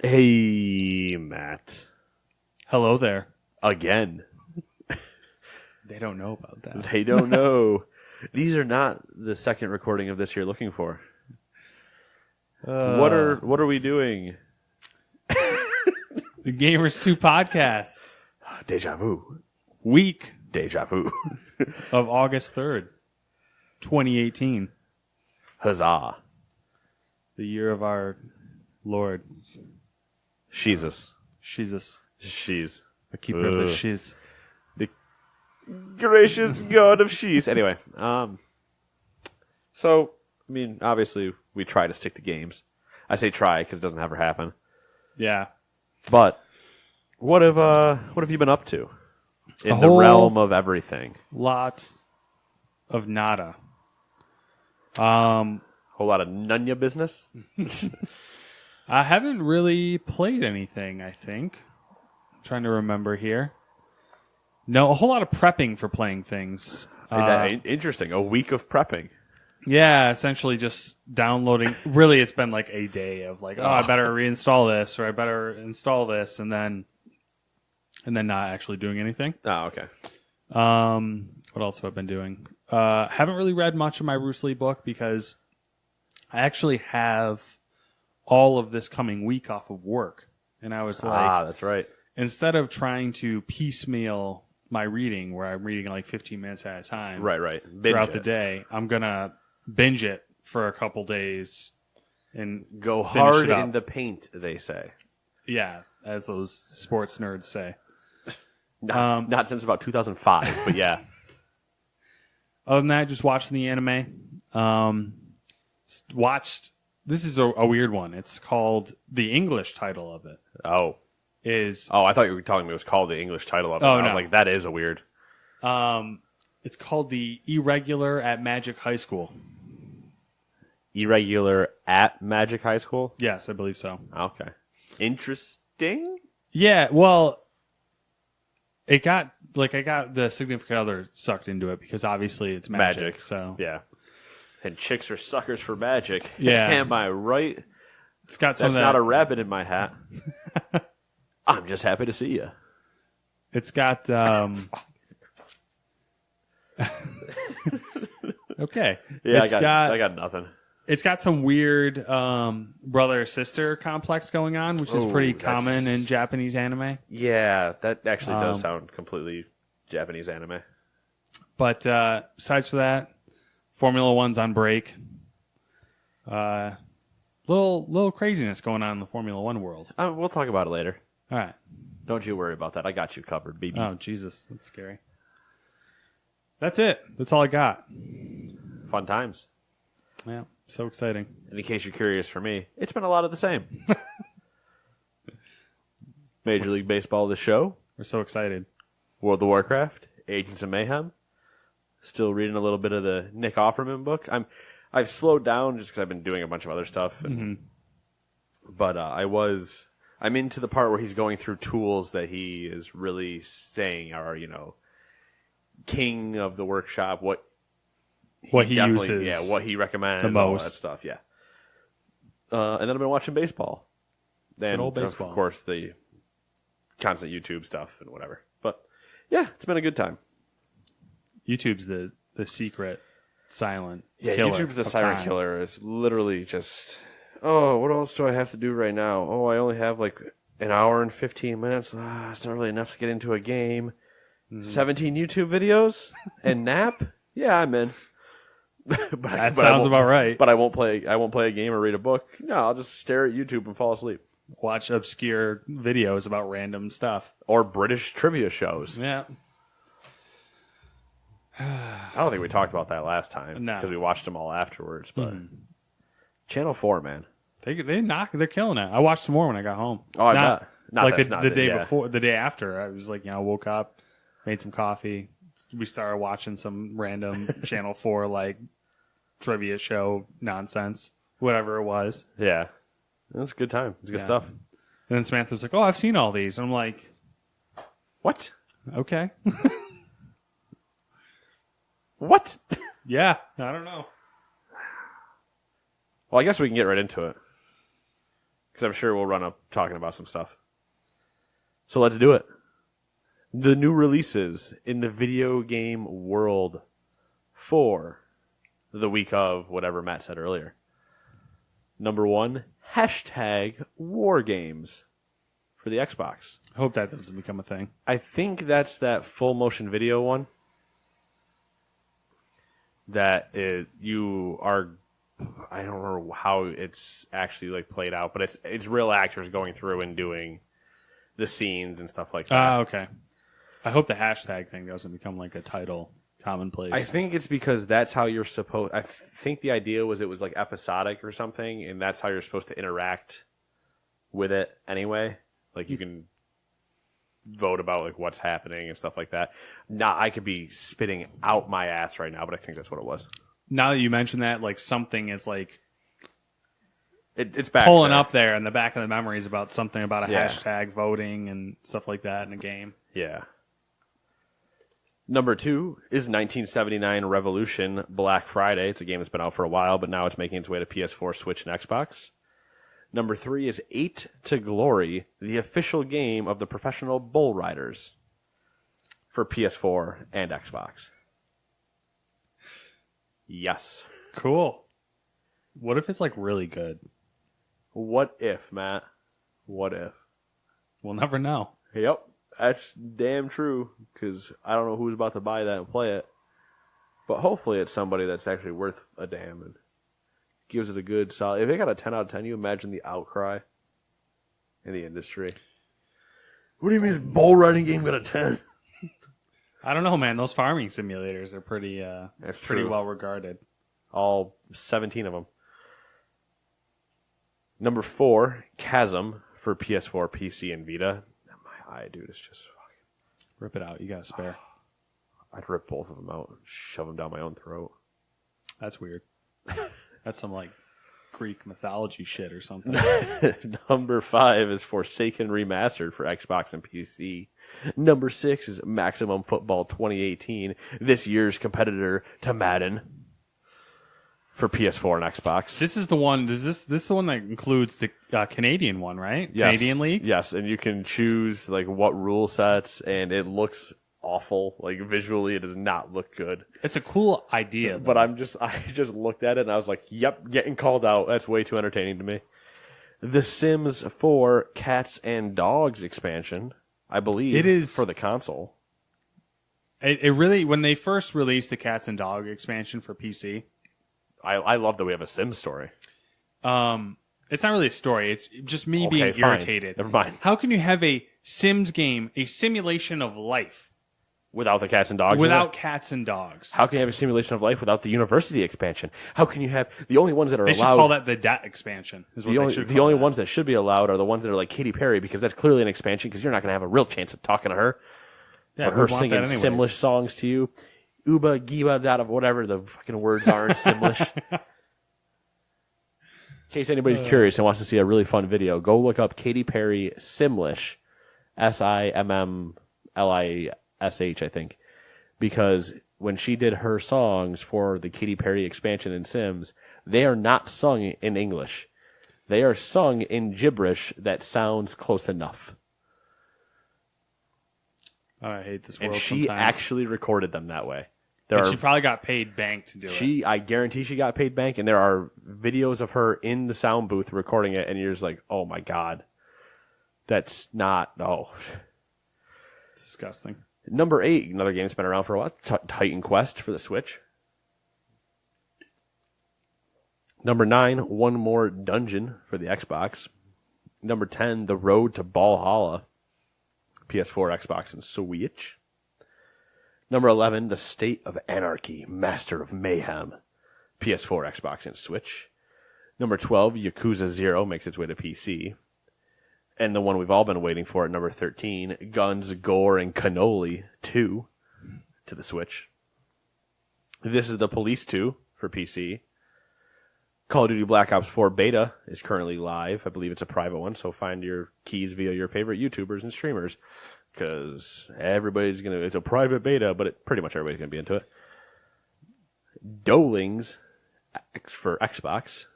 Hey, Matt. Hello there. Again. They don't know about that. They don't know. These are not the second recording of this you're looking for. What are we doing? The Gamers 2 podcast, Deja vu. week Deja vu. of August 3rd, 2018, Huzzah. the year of our Lord. Jesus. Jesus. She's. The keeper of the Ugh. shiz. Gracious God of she's. Anyway, so, I mean, obviously, we try to stick to games. I say try because it doesn't ever happen. Yeah. But what have you been up to in A the whole- realm of everything? Lot of nada. Whole lot of nunya business. I haven't really played anything, I think. I'm trying to remember here. No, a whole lot of prepping for playing things. Interesting. A week of prepping. Yeah, essentially just downloading. Really, it's been like a day of like, I better reinstall this or I better install this, and then not actually doing anything. Oh, okay. What else have I been doing? Haven't really read much of my Bruce Lee book because I actually have all of this coming week off of work, and I was like, that's right. instead of trying to piecemeal my reading, where I'm reading like 15 minutes at a time, Right. throughout the day, I'm gonna binge it for a couple days and Go finish hard it up. in the paint, they say. Yeah, as those sports nerds say. Not since about 2005, but yeah. Other than that, just watching the anime. Watched. This is a weird one. It's called, the English title of it is I thought you were telling me it was called the English title of it. Oh, I was no. like, that is a weird. it's called The Irregular at Magic High School. Irregular at Magic High School? Yes, I believe so. Okay. Interesting? Yeah, well, I got the significant other sucked into it because obviously it's magic. So Yeah. And chicks are suckers for magic. Yeah. Am I right? it's got some That's of that. not a rabbit in my hat. I'm just happy to see you. It's got okay. Yeah, It's I got nothing. It's got some weird brother sister complex going on, which is pretty common in Japanese anime. Yeah, that actually does sound completely Japanese anime. But besides for that, Formula One's on break. Little craziness going on in the Formula One world. We'll talk about it later. All right. Don't you worry about that. I got you covered, baby. Oh, Jesus. That's scary. That's it. That's all I got. Fun times. Yeah. So exciting. And in case you're curious for me, it's been a lot of the same. Major League Baseball, the show, We're so excited. World of Warcraft, Agents of Mayhem. Still reading a little bit of the Nick Offerman book. I've slowed down just because I've been doing a bunch of other stuff. But I'm into the part where he's going through tools that he is really saying are, king of the workshop, what What he definitely- uses. Yeah, what he recommends, the all most. that stuff, yeah. And then I've been watching baseball. And, old baseball. of course, the constant YouTube stuff and whatever. But, yeah, it's been a good time. YouTube's the secret silent Yeah, killer YouTube's the of siren time. killer. It's literally just, what else do I have to do right now? Oh, I only have like an hour and 15 minutes. It's not really enough to get into a game. 17 YouTube videos and nap? Yeah, I'm in. That sounds about right. But I won't play a game or read a book. No, I'll just stare at YouTube and fall asleep. Watch obscure videos about random stuff. Or British trivia shows. Yeah. I don't think we talked about that last time No. because we watched them all afterwards. But Channel 4, man. They're killing it. I watched some more when I got home. Oh, I bet. Not like that's the, not the it, day yeah. before, the day after. I was like, woke up, made some coffee. We started watching some random Channel 4 like trivia show nonsense, whatever it was. Yeah. It was a good time. It was good Yeah. stuff. And then Samantha was like, "Oh, I've seen all these." And I'm like, What? "Okay, What? yeah, I don't know." Well, I guess we can get right into it. because I'm sure we'll run up talking about some stuff. So let's do it. The new releases in the video game world for the week of whatever Matt said earlier. Number 1, #WarGames for the Xbox. I hope that doesn't become a thing. I think that's that full motion video one. You are, I don't know how it's actually like played out, but it's real actors going through and doing the scenes and stuff like that. Ah, okay. I hope the hashtag thing doesn't become like a title commonplace. I think it's because that's how you're supposed. I think the idea was it was like episodic or something, and that's how you're supposed to interact with it anyway. Like you can vote about like what's happening and stuff like that. Now I could be spitting out my ass right now, but I think that's what it was. Now that you mention that, like something is like It's back pulling there. up there in the back of the memories about something about a Yeah. hashtag voting and stuff like that in a game. Yeah. Number 2 is 1979 Revolution Black Friday. It's a game that's been out for a while, but now it's making its way to PS4, Switch, and Xbox. Number 3 is 8 to Glory, the official game of the Professional Bull Riders for PS4 and Xbox. Yes. Cool. What if it's like really good? What if, Matt? What if? We'll never know. Yep. That's damn true, because I don't know who's about to buy that and play it. But hopefully it's somebody that's actually worth a damn and gives it a good solid. If they got a 10 out of 10, you imagine the outcry in the industry. What do you mean this bull riding game got a 10? I don't know, man. Those farming simulators are pretty true. well regarded. All 17 of them. Number 4, Chasm for PS4, PC, and Vita. My eye, dude, it's just fucking... Rip it out. You got a spare. I'd rip both of them out and shove them down my own throat. That's weird. That's some like Greek mythology shit or something. Number 5 is Forsaken Remastered for Xbox and PC. Number 6 is Maximum Football 2018, this year's competitor to Madden for PS4 and Xbox. This is the one. Is this the one that includes the Canadian one, right? Yes. Canadian League. Yes, and you can choose like what rule sets, and it looks awful. Like visually, it does not look good. It's a cool idea, But I just looked at it and I was like, "Yep, getting called out. That's way too entertaining to me." The Sims 4 Cats and Dogs expansion, I believe, It is- for the console. It really, when they first released the Cats and Dog expansion for PC, I love that we have a Sims story. it's not really a story. It's just me Okay, being fine. irritated. Never mind. How can you have a Sims game, a simulation of life, Without the cats and dogs? in without it? cats and dogs? How can you have a simulation of life without the university expansion? How can you have the only ones that are They should allowed? call that the DAT expansion. Is what they should The call only that. ones that should be allowed are the ones that are like Katy Perry, because that's clearly an expansion, because you're not going to have a real chance of talking to her. Yeah, or we her want singing that anyways. Simlish songs to you. Uba, Giba, Dada, whatever the fucking words are in Simlish. In case anybody's curious and wants to see a really fun video, go look up Katy Perry Simlish, Simmlish, I think. Because when she did her songs for the Katy Perry expansion in Sims, they are not sung in English. They are sung in gibberish that sounds close enough. Oh, I hate this world. And she sometimes. actually recorded them that way. And she probably got paid bank to do it. I guarantee she got paid bank, and there are videos of her in the sound booth recording it, and you're just like, oh my god. That's not, no. It's disgusting. Number 8, another game that's been around for a while, Titan Quest for the Switch. Number 9, One More Dungeon for the Xbox. Number 10, The Road to Valhalla, PS4, Xbox, and Switch. Number 11, The State of Anarchy, Master of Mayhem, PS4, Xbox, and Switch. Number 12, Yakuza 0 makes its way to PC. And the one we've all been waiting for at number 13, Guns, Gore, and Cannoli 2 to the Switch. This is the Police 2 for PC. Call of Duty Black Ops 4 beta is currently live. I believe it's a private one, so find your keys via your favorite YouTubers and streamers. Because everybody's going to... It's a private beta, but pretty much everybody's going to be into it. Dolings for Xbox.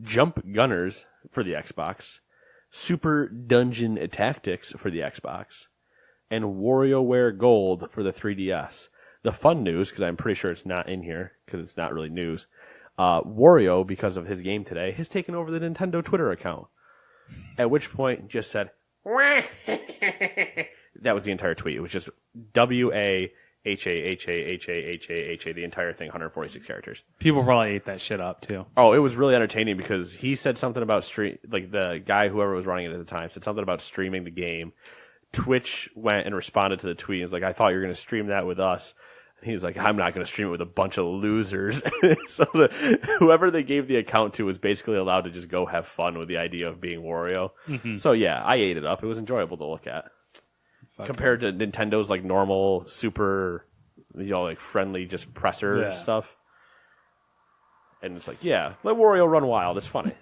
Jump Gunners for the Xbox, Super Dungeon Tactics for the Xbox, and WarioWare Gold for the 3DS. The fun news, because I'm pretty sure it's not in here, because it's not really news, Wario, because of his game today, has taken over the Nintendo Twitter account. At which point, just said, that was the entire tweet. It was just WAHAHAHAHAHA, the entire thing, 146 characters. People probably ate that shit up, too. Oh, it was really entertaining because he said something about like the guy, whoever was running it at the time, said something about streaming the game. Twitch went and responded to the tweet. He's like, I thought you were going to stream that with us. And he's like, I'm not going to stream it with a bunch of losers. So whoever they gave the account to was basically allowed to just go have fun with the idea of being Wario. Mm-hmm. So yeah, I ate it up. It was enjoyable to look at. Compared to Nintendo's like normal, super, like friendly, just presser stuff. And it's like, yeah, let Wario run wild. It's funny.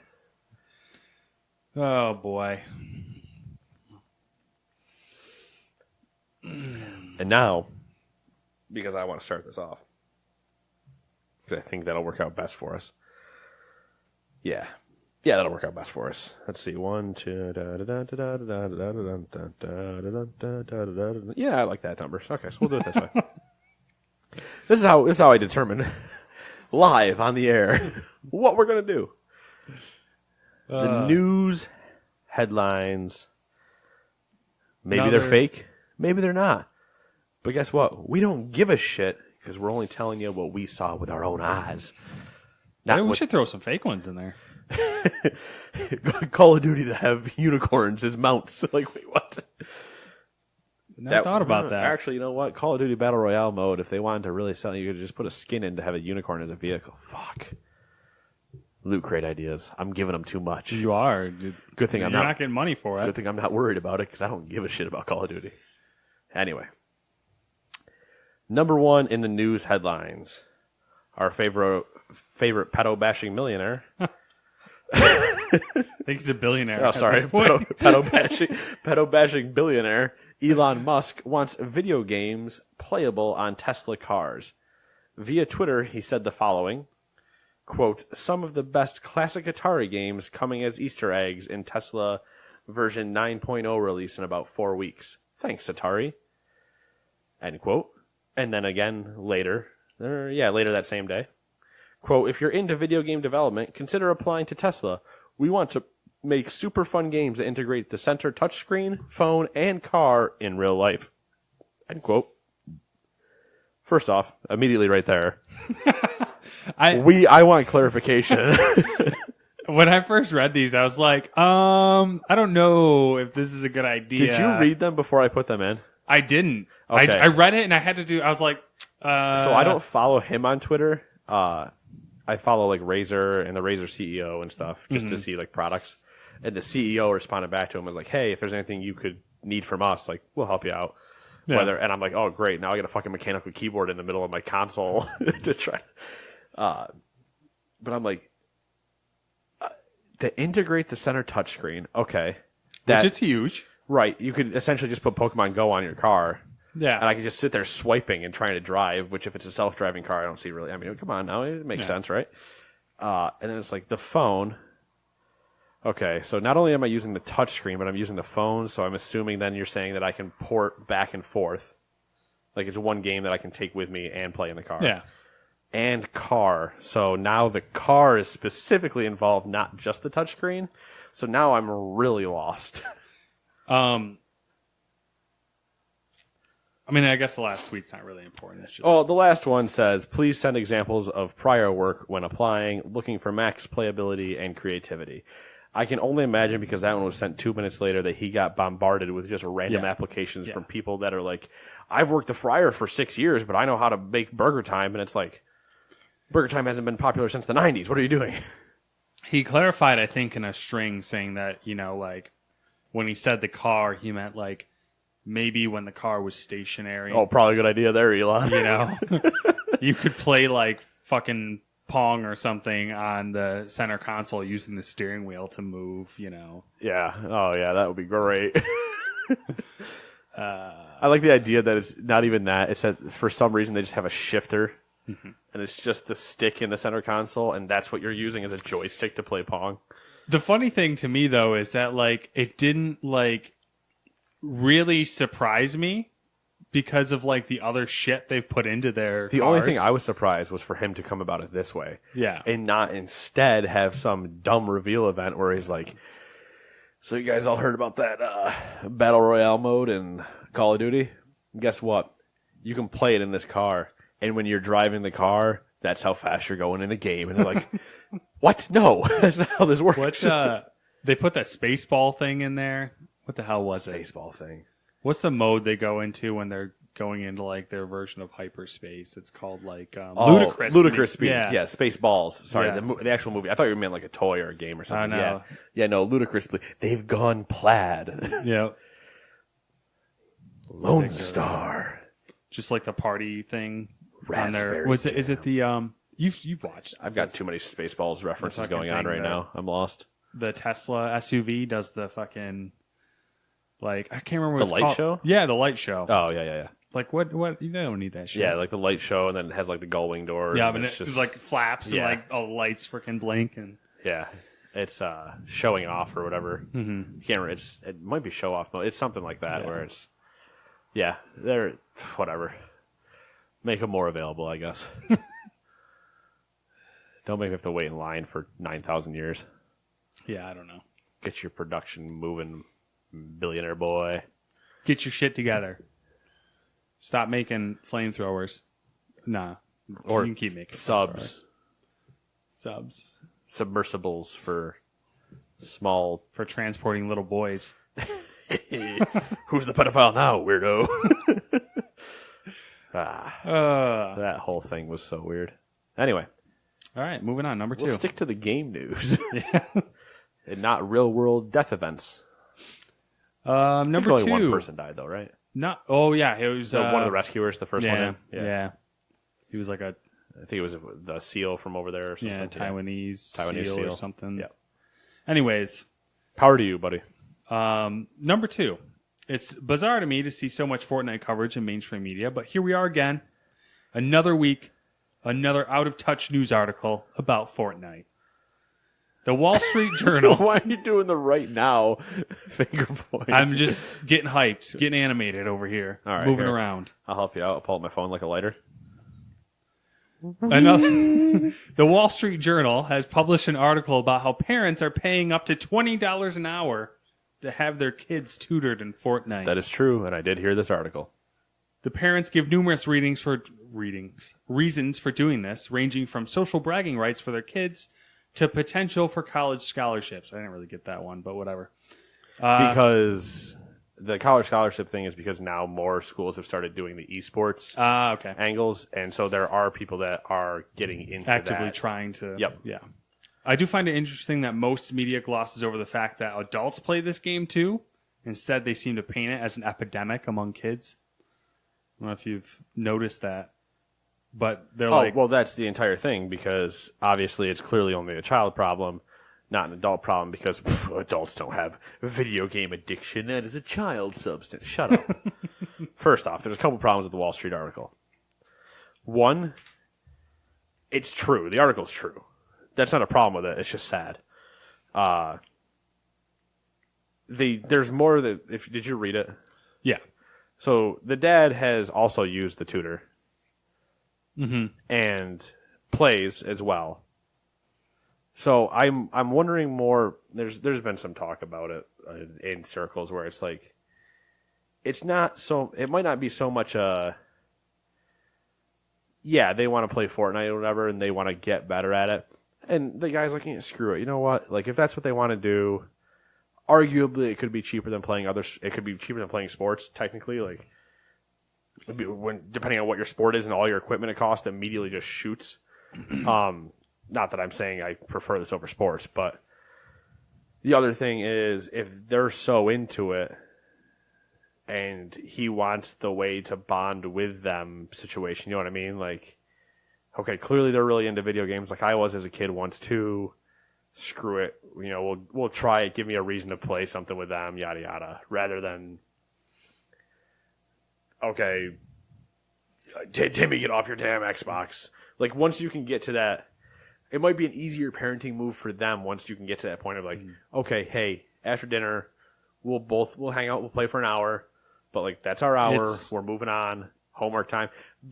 Oh, boy. And now, because I want to start this off, because I think that'll work out best for us. Yeah, that'll work out best for us. Let's see, 1, 2, yeah, I like that number. Okay, so we'll do it this way. This is how I determine live on the air what we're gonna do. The news headlines. Maybe they're fake. Maybe they're not. But guess what? We don't give a shit because we're only telling you what we saw with our own eyes. We should throw some fake ones in there. Call of Duty to have unicorns as mounts. Like, wait, what? I thought about that. Actually, you know what? Call of Duty Battle Royale mode, if they wanted to really sell, you could just put a skin in to have a unicorn as a vehicle. Fuck. Loot crate ideas. I'm giving them too much. You are. Good thing You're not getting money for it. Good thing I'm not worried about it because I don't give a shit about Call of Duty. Anyway. Number 1 in the news headlines. Our favorite pedo-bashing millionaire. I think he's a billionaire. Oh, sorry. Pedo-bashing billionaire Elon Musk wants video games playable on Tesla cars. Via Twitter, he said the following, quote, some of the best classic Atari games coming as Easter eggs in Tesla version 9.0 release in about 4 weeks. Thanks, Atari. End quote. And then again later that same day. Quote, if you're into video game development, consider applying to Tesla. We want to make super fun games that integrate the center touchscreen, phone, and car in real life. End quote. First off, immediately right there, I want clarification. When I first read these, I was like, I don't know if this is a good idea. Did you read them before I put them in? I didn't. Okay. I read it and I had to I was like, So I don't follow him on Twitter. I follow like Razer and the Razer CEO and stuff just to see like products. And the CEO responded back to him and was like, hey, if there's anything you could need from us, like we'll help you out. Yeah. And I'm like, oh great, now I got a fucking mechanical keyboard in the middle of my console to try. But I'm like, to integrate the center touchscreen, okay. Which it's huge. Right. You could essentially just put Pokemon Go on your car. Yeah. And I could just sit there swiping and trying to drive, which if it's a self-driving car, I don't see really. I mean, come on now. It makes sense, right? And then it's like the phone. Okay, so not only am I using the touchscreen, but I'm using the phone, so I'm assuming then you're saying that I can port back and forth. Like it's one game that I can take with me and play in the car. Yeah. And car. So now the car is specifically involved, not just the touchscreen. So now I'm really lost. I mean, I guess the last tweet's not really important. It's just... Oh, the last one says, please send examples of prior work when applying, looking for max playability and creativity. I can only imagine, because that one was sent 2 minutes later, that he got bombarded with just random applications from people that are like, I've worked the fryer for 6 years, but I know how to make Burger Time. And it's like, Burger Time hasn't been popular since the 90s. What are you doing? He clarified, I think, in a string saying that, like, when he said the car, he meant like, maybe when the car was stationary. Oh, probably a good idea there, Elon. You could play like fucking Pong or something on the center console using the steering wheel to move, Yeah. Oh, yeah, that would be great. I like the idea that it's not even that. It's that for some reason they just have a shifter and it's just the stick in the center console, and that's what you're using as a joystick to play Pong. The funny thing to me though is that like it didn't like really surprise me because of like the other shit they've put into their The cars. only thing I was surprised was for him to come about it this way. Yeah. And not instead have some dumb reveal event where he's like, so you guys all heard about that Battle Royale mode in Call of Duty? Guess what? You can play it in this car. And when you're driving the car, that's how fast you're going in the game. And they're like, what? No, that's not how this works. What's they put that Spaceball thing in there? What the hell was it? Baseball thing. What's the mode they go into when they're going into like their version of hyperspace? It's called like Ludicrous. Ludicrous Speed. Yeah. Yeah, Spaceballs. Sorry, Yeah. the actual movie. I thought you meant like a toy or a game or something. no. Yeah. Yeah, no, Ludicrous Speed. They've gone plaid. Yeah. Lone Star. Just like the party thing on there. Raspberry Was it? Is it the you've watched? I've got too many Spaceballs references fucking going on thing right that- now. I'm lost. The Tesla SUV does the fucking like I can't remember what The it's light called. show? Yeah, the light show. Oh, yeah. Like what you don't need that shit. Yeah, like the light show, and then it has like the gull wing door. Yeah, and but it's it like flaps Yeah. and like all the lights freaking blink and yeah, it's showing off or whatever. Mm-hmm. You can't. It might be show off mode. It's something like that Yeah. where it's they're whatever. Make them more available, I guess. Don't make me have to wait in line for 9,000 years. yeah, I don't know. Get your production moving, billionaire boy. Get your shit together. Stop making flamethrowers. Nah. Or you can keep making subs. flamethrowers. Subs. Submersibles for small. For transporting little boys. Who's the pedophile now, weirdo? That whole thing was so weird. Anyway, All right, moving on. Number 2. we'll stick to the game news and not real world death events. I think Number only 2. one person died, though, right? Not. Oh yeah, it was So one of the rescuers, the first yeah, one in? yeah. He was like a I think it was the seal from over there or something. Taiwanese seal seal. or something. Yeah. Anyways, Power to you, buddy. number 2. It's bizarre to me to see so much Fortnite coverage in mainstream media, but here we are again. Another week, another out-of-touch news article about Fortnite. The Wall Street Journal. Why are you doing the right now finger point? I'm just getting hyped, getting animated over here, All right, moving here. around. I'll help you out. I'll pull out my phone like a lighter. Another, the Wall Street Journal has published an article about how parents are paying up to $20 an hour to have their kids tutored in Fortnite. That is true, and I did hear this article. The parents give numerous reasons for doing this, ranging from social bragging rights for their kids to potential for college scholarships. I didn't really get that one, but whatever. Because the college scholarship thing is because now more schools have started doing the esports Okay. angles, and so there are people that are getting into Actively that. trying to. Yep. Yeah. I do find it interesting that most media glosses over the fact that adults play this game too. Instead, they seem to paint it as an epidemic among kids. I don't know if you've noticed that, but they're like, well, that's the entire thing, because obviously it's clearly only a child problem, not an adult problem, because adults don't have video game addiction. That is a child substance. Shut up. First off, there's a couple problems with the Wall Street article. One, it's true. The article's true. That's not a problem with it. It's just sad. There's more that. Did you read it? yeah, So the dad has also used the tutor and plays as well. So I'm wondering more. There's been some talk about it in circles where it's like it's not so. It might not be so much yeah, they want to play Fortnite or whatever, and they want to get better at it. And the guy's like, yeah, screw it. You know what? Like, if that's what they want to do, arguably it could be cheaper than playing others. It could be cheaper than playing sports, technically. Like, depending on what your sport is and all your equipment it costs, immediately just shoots. Not that I'm saying I prefer this over sports, but the other thing is if they're so into it and he wants the way to bond with them situation, you know what I mean? Like, okay, clearly they're really into video games like I was as a kid once too. Screw it. You know, we'll try it. Give me a reason to play something with them, yada, yada. Rather than, okay, Timmy, get off your damn Xbox. Like, once you can get to that, it might be an easier parenting move for them once you can get to that point of like, okay, hey, after dinner, we'll hang out, we'll play for an hour, but like that's our hour. We're moving on. Homework time.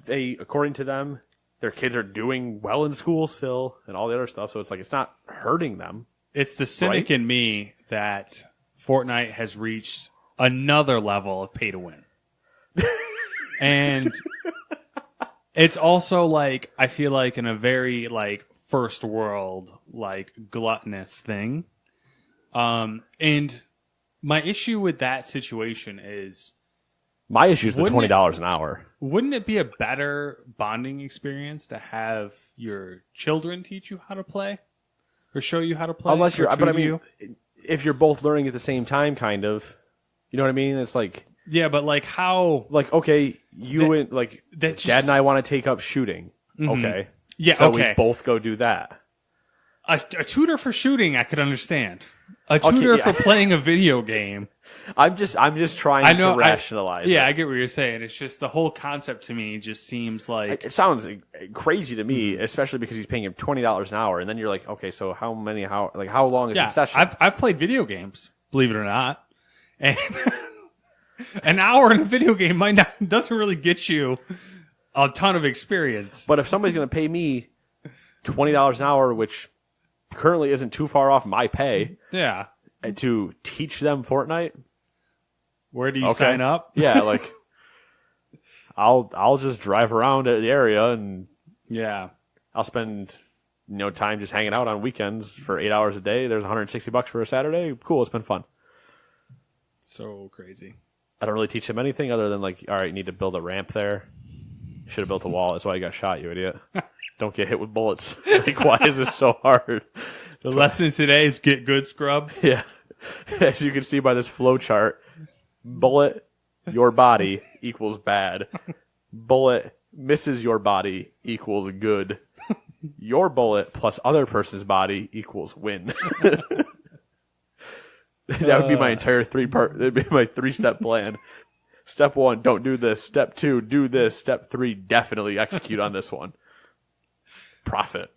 According to them, their kids are doing well in school still and all the other stuff. So it's like it's not hurting them. It's the cynic in me that Fortnite has reached another level of pay to win. And it's also like, I feel like in a very like first world, like gluttonous thing. And my issue with that situation is, my issue is the $20 an hour. Wouldn't it be a better bonding experience to have your children teach you how to play or show you how to play? Unless you're, but I mean, if you're both learning at the same time, kind of, you know what I mean? It's like, yeah, but like how, like, okay, and like Dad and I want to take up shooting. Mm-hmm. Okay. Yeah. So okay. we both go do that. A tutor for shooting, I could understand. A tutor for playing a video game. I'm just trying to rationalize. I get what you're saying. It's just the whole concept to me just seems like it sounds crazy to me, especially because he's paying him $20 an hour, and then you're like, okay, so how long is the session? I've played video games, believe it or not, and an hour in a video game doesn't really get you a ton of experience. But if somebody's going to pay me $20 an hour, which currently isn't too far off my pay, to teach them Fortnite. Where do you sign up? Yeah, like I'll just drive around the area and I'll spend time just hanging out on weekends for 8 hours a day. There's $160 for a Saturday. Cool, it's been fun. So crazy. I don't really teach them anything other than like, all right, you need to build a ramp there. You should have built a wall. That's why you got shot, you idiot. Don't get hit with bullets. Like, why is this so hard? The lesson today is get good, scrub. Yeah. As you can see by this flow chart, bullet, your body equals bad. Bullet misses your body equals good. Your bullet plus other person's body equals win. That would be my entire that'd be my 3-step plan. Step 1, don't do this. Step 2, do this. Step 3, definitely execute on this one. Profit.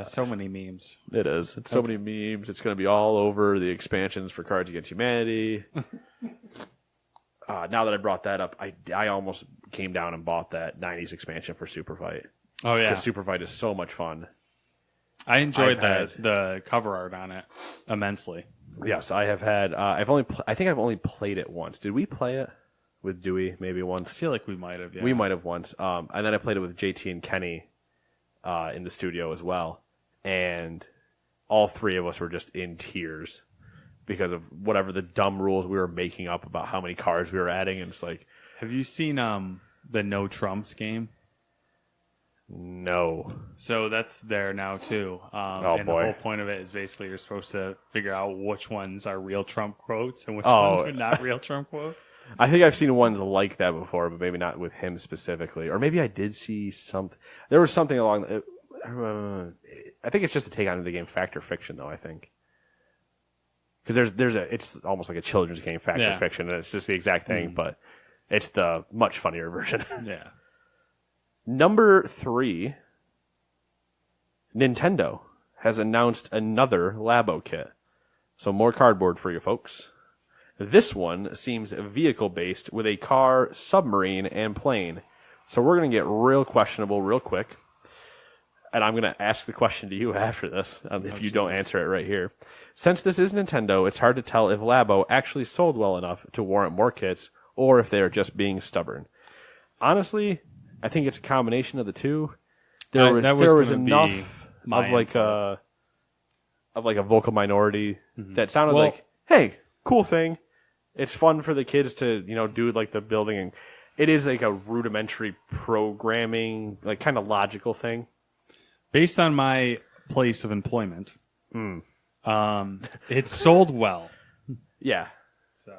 So many memes. It is. It's so many memes. It's going to be all over the expansions for Cards Against Humanity. Now that I brought that up, I almost came down and bought that 90s expansion for Super Fight. Oh, yeah. Because Super Fight is so much fun. I enjoyed the cover art on it immensely. Yes, I have had. I think I've only played it once. Did we play it with Dewey? Maybe once. I feel like we might have. Yeah. We might have once. And then I played it with JT and Kenny in the studio as well, and all three of us were just in tears because of whatever the dumb rules we were making up about how many cards we were adding. And it's like, have you seen the No Trumps game? No. So that's there now too. And the whole point of it is basically you're supposed to figure out which ones are real Trump quotes and which ones are not real Trump quotes. I think I've seen ones like that before, but maybe not with him specifically. Or maybe I did see something. There was something along. I think it's just a take on the game Fact or Fiction, though. I think because it's almost like a children's game, Fact or Fiction, and it's just the exact thing, but it's the much funnier version. Yeah. Number 3, Nintendo has announced another Labo kit. So more cardboard for you folks. This one seems vehicle-based with a car, submarine, and plane. So we're going to get real questionable real quick. And I'm going to ask the question to you after this, if you don't answer it right here. Since this is Nintendo, it's hard to tell if Labo actually sold well enough to warrant more kits, or if they are just being stubborn. Honestly, I think it's a combination of the two. There was enough of like a vocal minority that sounded like, hey, cool thing. It's fun for the kids to, do like the building, and it is like a rudimentary programming, like kind of logical thing. Based on my place of employment, it sold well. Yeah. So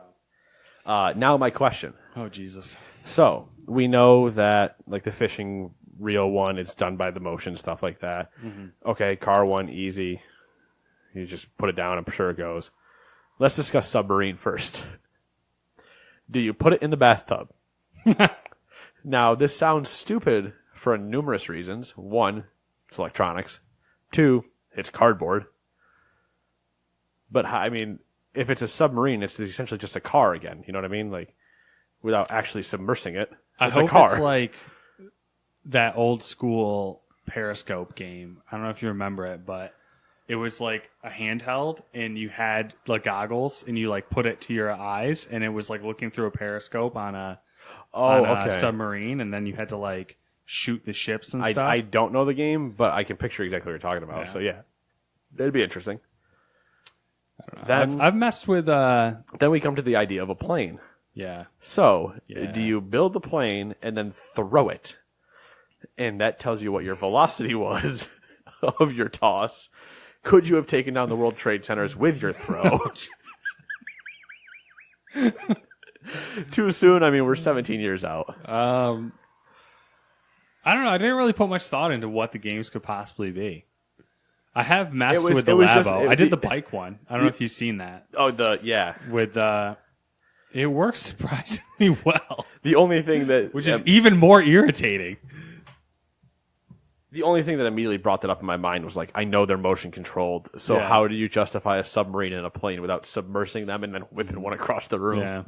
now my question. Oh, Jesus. So we know that like the fishing reel one, it's done by the motion, stuff like that. Mm-hmm. Okay, car one, easy. You just put it down, I'm sure it goes. Let's discuss submarine first. Do you put it in the bathtub? Now, this sounds stupid for numerous reasons. One, it's electronics. Two, it's cardboard. But, I mean, if it's a submarine, it's essentially just a car again. You know what I mean? Like, without actually submersing it. I It's hope a car. it's like that old school Periscope game. I don't know if you remember it, but it was like a handheld, and you had like goggles, and you like put it to your eyes, and it was like looking through a periscope on a submarine, and then you had to like shoot the ships and stuff. I don't know the game, but I can picture exactly what you're talking about. Yeah. So yeah, that'd be interesting. I've messed with Then we come to the idea of a plane. yeah. So Yeah. do you build the plane and then throw it? And that tells you what your velocity was of your toss. Could you have taken down the World Trade Centers with your throw? Too soon? I mean, we're 17 years out. I don't know. I didn't really put much thought into what the games could possibly be. I have messed with the Labo. I did the bike one. I don't know if you've seen that. Oh, yeah. With it works surprisingly well, The only thing that which is even more irritating. The only thing that immediately brought that up in my mind was like, I know they're motion controlled, so Yeah. how do you justify a submarine and a plane without submersing them and then whipping one across the room? Yeah.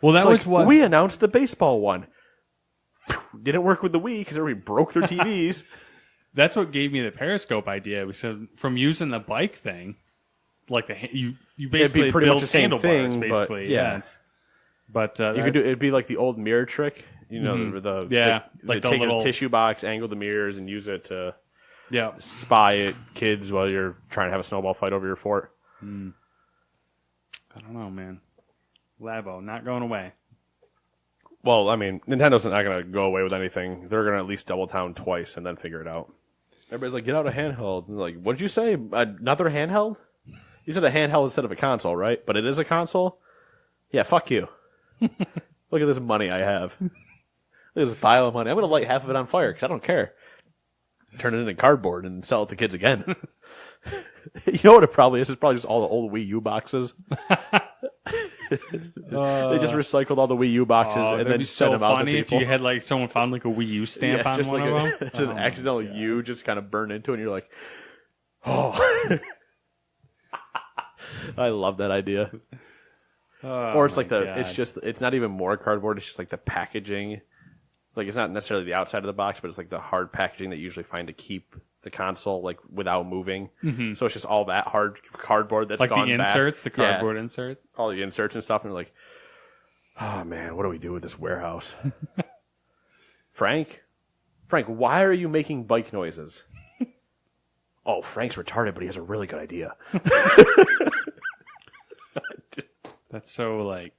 Well, that It's was like, what we announced the baseball one. Didn't work with the Wii because everybody broke their TVs. that's what gave me the Periscope idea. We said from using the bike thing, like you basically pretty build much the same handlebars, thing, but basically. yeah. But You could do it'd be like the old mirror trick, you know, like the take little a tissue box, angle the mirrors, and use it to yeah. spy at kids while you're trying to have a snowball fight over your fort. I don't know, man. Labo not going away. Well, I mean, Nintendo's not going to go away with anything. They're going to at least double down twice and then figure it out. Everybody's like, get out a handheld. And like, what did you say? Another handheld? You said a handheld instead of a console, right? But it is a console? Yeah, fuck you. Look at this money I have. Look at this pile of money. I'm going to light half of it on fire because I don't care. Turn it into cardboard and sell it to kids again. You know what it probably is? It's probably just all the old Wii U boxes. They just recycled all the Wii U boxes and then sent them out to funny if people. you had like someone found like a Wii U stamp on just one like of them. It's an accidental U just kind of burned into it, and you're like, oh. I love that idea. Or it's like it's not even more cardboard, it's just like the packaging. Like it's not necessarily the outside of the box, but it's like the hard packaging that you usually find to keep the console like without moving. Mm-hmm. So it's just all that hard cardboard that's like gone the back. inserts, the cardboard inserts. All the inserts and stuff, and they're like, oh man, what do we do with this warehouse? Frank, why are you making bike noises? Oh, Frank's retarded, but he has a really good idea. That's so like.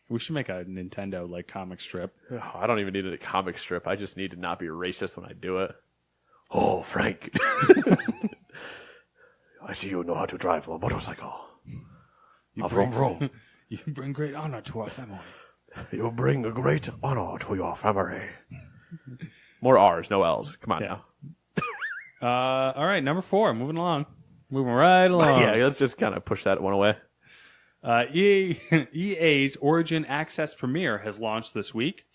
We should make a Nintendo like comic strip. Oh, I don't even need a comic strip. I just need to not be racist when I do it. Oh, Frank. I see you know how to drive a motorcycle. Vroom, vroom. You bring great honor to our family. You bring a great honor to your family. More R's, no L's. Come on now. All right, number 4. Moving along. Moving right along. Yeah, let's just kind of push that one away. EA's Origin Access Premier has launched this week.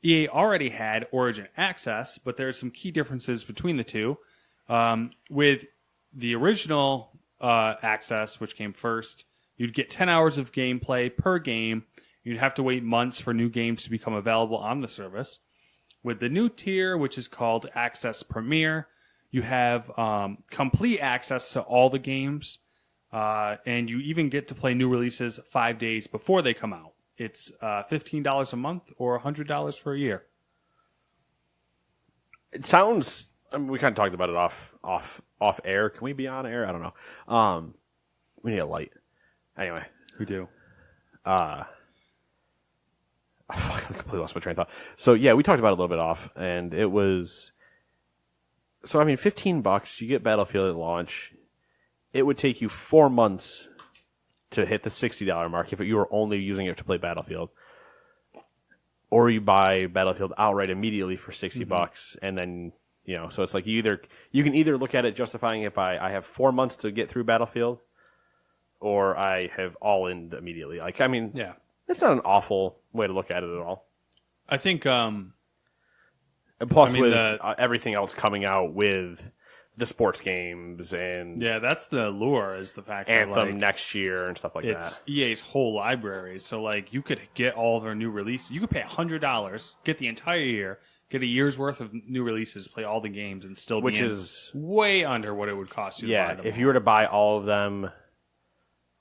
EA already had Origin Access, but there are some key differences between the two. With the original Access, which came first, you'd get 10 hours of gameplay per game. You'd have to wait months for new games to become available on the service. With the new tier, which is called Access Premier, you have complete access to all the games. And you even get to play new releases 5 days before they come out. It's $15 a month or $100 for a year. It sounds. I mean, we kind of talked about it off air. Can we be on air? I don't know. We need a light. Anyway, We do. I completely lost my train of thought. So yeah, we talked about it a little bit off, and it was. So I mean, $15. You get Battlefield at launch. It would take you 4 months to hit the $60 mark if you were only using it to play Battlefield. Or you buy Battlefield outright immediately for $60, and then, you know, so it's like you can either look at it justifying it by I have 4 months to get through Battlefield, or I have all in immediately. Like, I mean, Yeah. It's not an awful way to look at it at all. I think And plus, I mean, with the- everything else coming out with the sports games and yeah, that's the lure is the fact that Anthem like, next year and stuff like it's that. EA's whole library. So like you could get all their new releases. You could pay $100, get the entire year, get a year's worth of new releases, play all the games, and still Which be in is way under what it would cost you to buy them. if you were to buy all of them,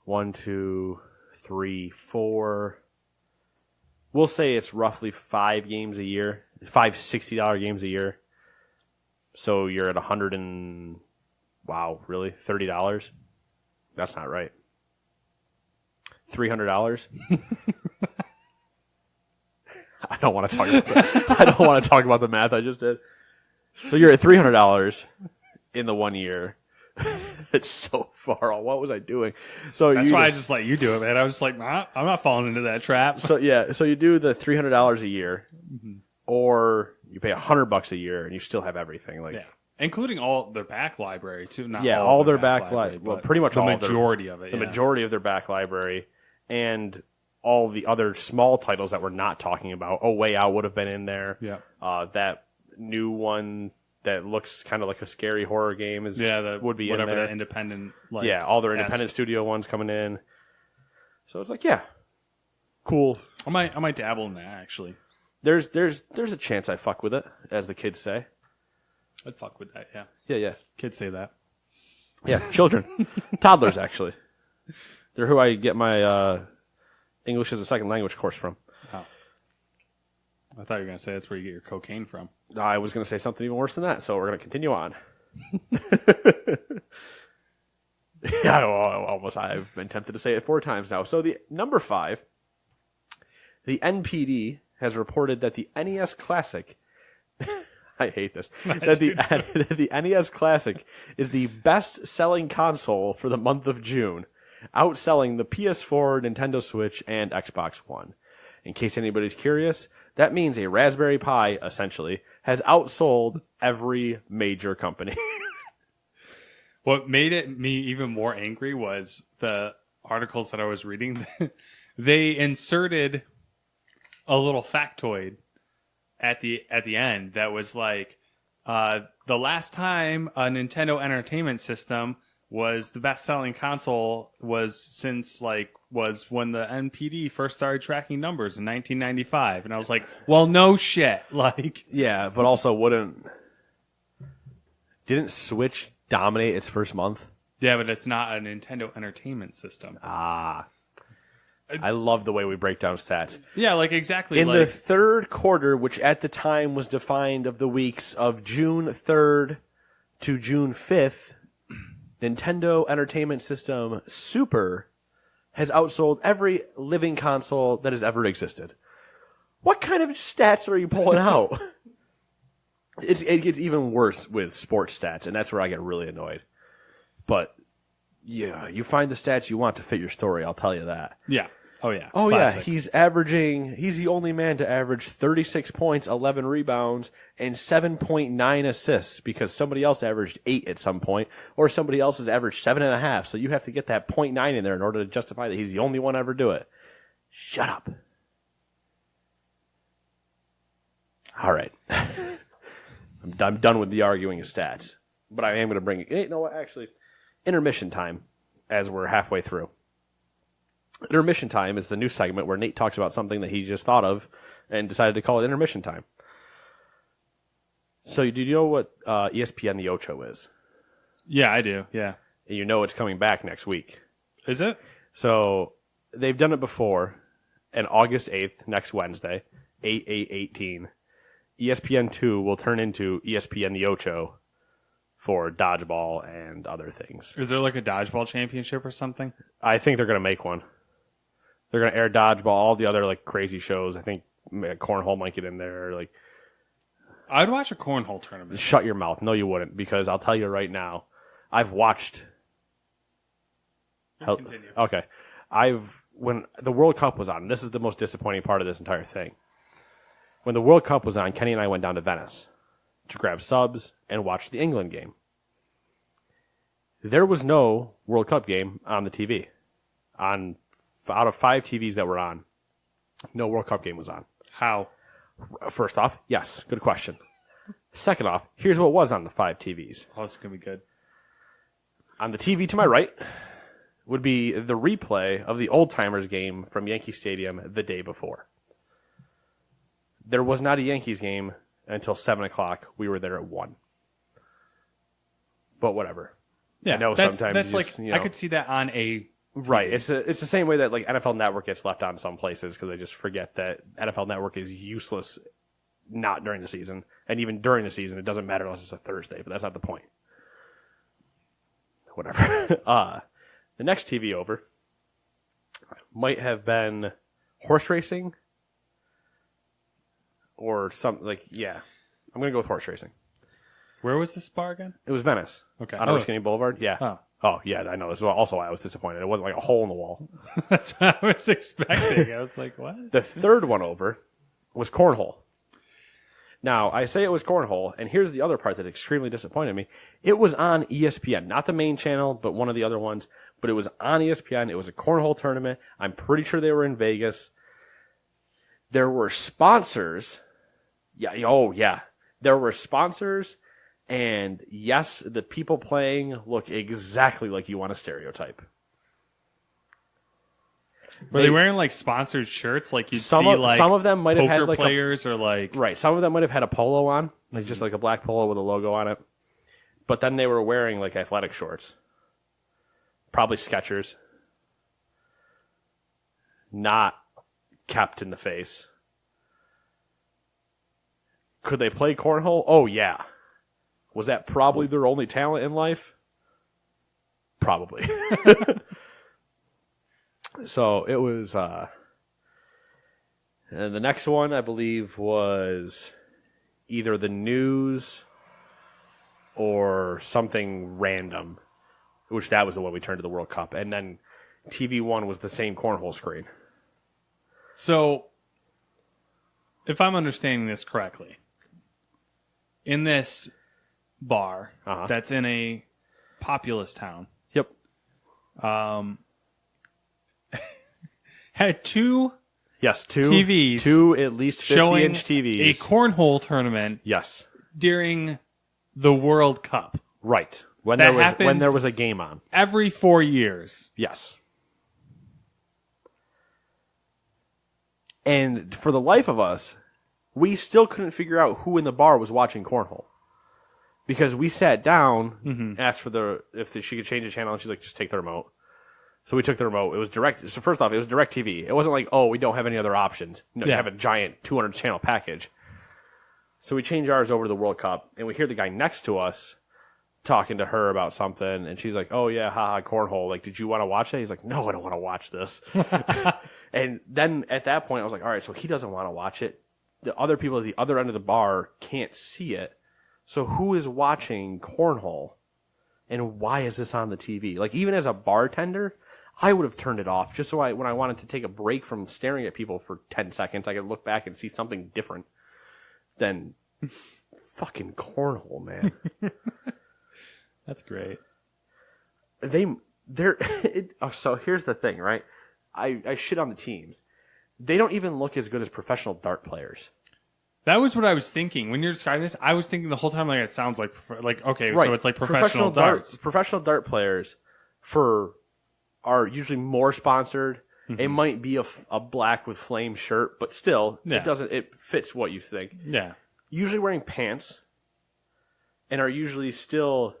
1, 2, 3, 4, we'll say it's roughly 5 games a year, 5 $60 games a year. So you're at $30? That's not right. $300? I don't want to talk about I don't want to talk about the math I just did. So you're at $300 in the 1 year. It's so far off. What was I doing? So That's why I just let you do it, man. I was just like, nah, I'm not falling into that trap. So you do the $300 a year, or you pay $100 a year, and you still have everything. Like, Yeah, including all their back library too. Not yeah, all all their back back library, well, but pretty much the all majority of it. the yeah. majority of their back library, and all the other small titles that we're not talking about. Oh, Way Out would have been in there. Yeah. That new one that looks kind of like a scary horror game would be whatever in there. the independent. Like, Yeah, all their esque. independent studio ones coming in. So it's like, yeah, cool. I might dabble in that actually. There's a chance I fuck with it, as the kids say. I'd fuck with that. Yeah, Yeah. kids say that. Yeah, children. Toddlers, actually. They're who I get my English as a second language course from. I thought you were gonna say that's where you get your cocaine from. I was going to say something even worse than that, so we're going to continue on. Yeah, I've been tempted to say it 4 times now. So the number 5, the NPD has reported that the NES Classic I hate this. That the NES Classic is the best-selling console for the month of June, outselling the PS4, Nintendo Switch, and Xbox One. In case anybody's curious, that means a Raspberry Pi, essentially, has outsold every major company. What made me even more angry was the articles that I was reading. They inserted a little factoid at the end that was like, the last time a Nintendo Entertainment System was the best-selling console was when the NPD first started tracking numbers in 1995, and I was like, well, no shit, like, Yeah, but also didn't Switch dominate its first month? yeah, but it's not a Nintendo Entertainment System. I love the way we break down stats. Yeah, like exactly. In like, the third quarter, which at the time was defined of the weeks of June 3rd to June 5th, Nintendo Entertainment System Super has outsold every living console that has ever existed. What kind of stats are you pulling out? It gets even worse with sports stats, and that's where I get really annoyed. But, yeah, you find the stats you want to fit your story, I'll tell you that. yeah. Oh yeah. Oh, Classic. yeah, he's the only man to average 36 points, 11 rebounds, and 7.9 assists because somebody else averaged 8 at some point, or somebody else has averaged 7.5, so you have to get that 0.9 in there in order to justify that he's the only one to ever do it. Shut up. All right. I'm done with the arguing of stats, but I am going to bring it. You know what, actually, intermission time as we're halfway through. Intermission time is the new segment where Nate talks about something that he just thought of and decided to call it intermission time. So, do you know what ESPN the Ocho is? Yeah, I do. Yeah. And you know it's coming back next week. Is it? So, they've done it before, and August 8th, next Wednesday, 8/8/18, ESPN 2 will turn into ESPN the Ocho for dodgeball and other things. Is there like a dodgeball championship or something? I think they're going to make one. They're going to air dodgeball, all the other like crazy shows. I think cornhole might get in there. Like, I'd watch a cornhole tournament. shut your mouth. No, you wouldn't, because I'll tell you right now, I've watched. Continue. Okay, when the World Cup was on. This is the most disappointing part of this entire thing. When the World Cup was on, Kenny and I went down to Venice to grab subs and watch the England game. There was no World Cup game on the TV. Out of 5 TVs that were on, No World Cup game was on. How? First off, yes, good question. Second off, here's what was on the 5 TVs. Oh, this is going to be good. On the TV to my right would be the replay of the Old Timers game from Yankee Stadium the day before. There was not a Yankees game until 7 o'clock. We were there at 1. But whatever. Yeah, I know that's sometimes you like just, you know. I could see that on a Right. It's the same way that like NFL Network gets left on some places because they just forget that NFL Network is useless not during the season. And even during the season, it doesn't matter unless it's a Thursday, but that's not the point. Whatever. The next TV over might have been horse racing or something like, yeah. I'm going to go with horse racing. Where was this bar again? It was Venice. Okay. On Skinny Boulevard. Yeah. Oh, yeah, I know. This is also why I was disappointed. It wasn't like a hole in the wall. That's what I was expecting. I was like, what? The third one over was cornhole. Now, I say it was cornhole, and here's the other part that extremely disappointed me. It was on ESPN, not the main channel, but one of the other ones. But it was on ESPN. It was a cornhole tournament. I'm pretty sure they were in Vegas. There were sponsors. Yeah. Oh, yeah. There were sponsors. And yes, the people playing look exactly like you want to stereotype. Were they wearing like sponsored shirts? Like you'd some see of, like some of them might have poker had like players or like right. Some of them might have had a polo on, like just like a black polo with a logo on it. But then they were wearing like athletic shorts, probably Skechers, not capped in the face. Could they play cornhole? Oh yeah. Was that probably their only talent in life? Probably. So it was, and the next one I believe was either the news or something random, which that was the one we turned to the World Cup. And then TV1 was the same cornhole screen. So, if I'm understanding this correctly, in this bar that's in a populous town, Yep. had two Yes, two TVs two at least 50-inch showing TVs. a cornhole tournament Yes. during the World Cup Right. When That there was happens- a game on. every 4 years. Yes. And for the life of us, we still couldn't figure out who in the bar was watching cornhole. Because we sat down, asked for if she could change the channel, and she's like, just take the remote. So we took the remote. It was direct. So first off, it was direct TV. It wasn't like, oh, we don't have any other options. No, you Yeah. have a giant 200 channel package. So we change ours over to the World Cup, and we hear the guy next to us talking to her about something, and she's like, oh yeah, haha, cornhole. Like, did you want to watch it? He's like, no, I don't want to watch this. And then at that point, I was like, all right, so he doesn't want to watch it. The other people at the other end of the bar can't see it. So who is watching cornhole? And why is this on the TV? Like, even as a bartender, I would have turned it off just so when I wanted to take a break from staring at people for 10 seconds, I could look back and see something different than fucking cornhole, man. That's great. So here's the thing, right? I shit on the teams. They don't even look as good as professional dart players. That was what I was thinking when you're describing this. I was thinking the whole time like it sounds like okay, Right. so it's like professional darts. Professional dart players are usually more sponsored. It might be a black with flame shirt, but still, Yeah. it fits what you think. Yeah, Usually wearing pants, and are usually still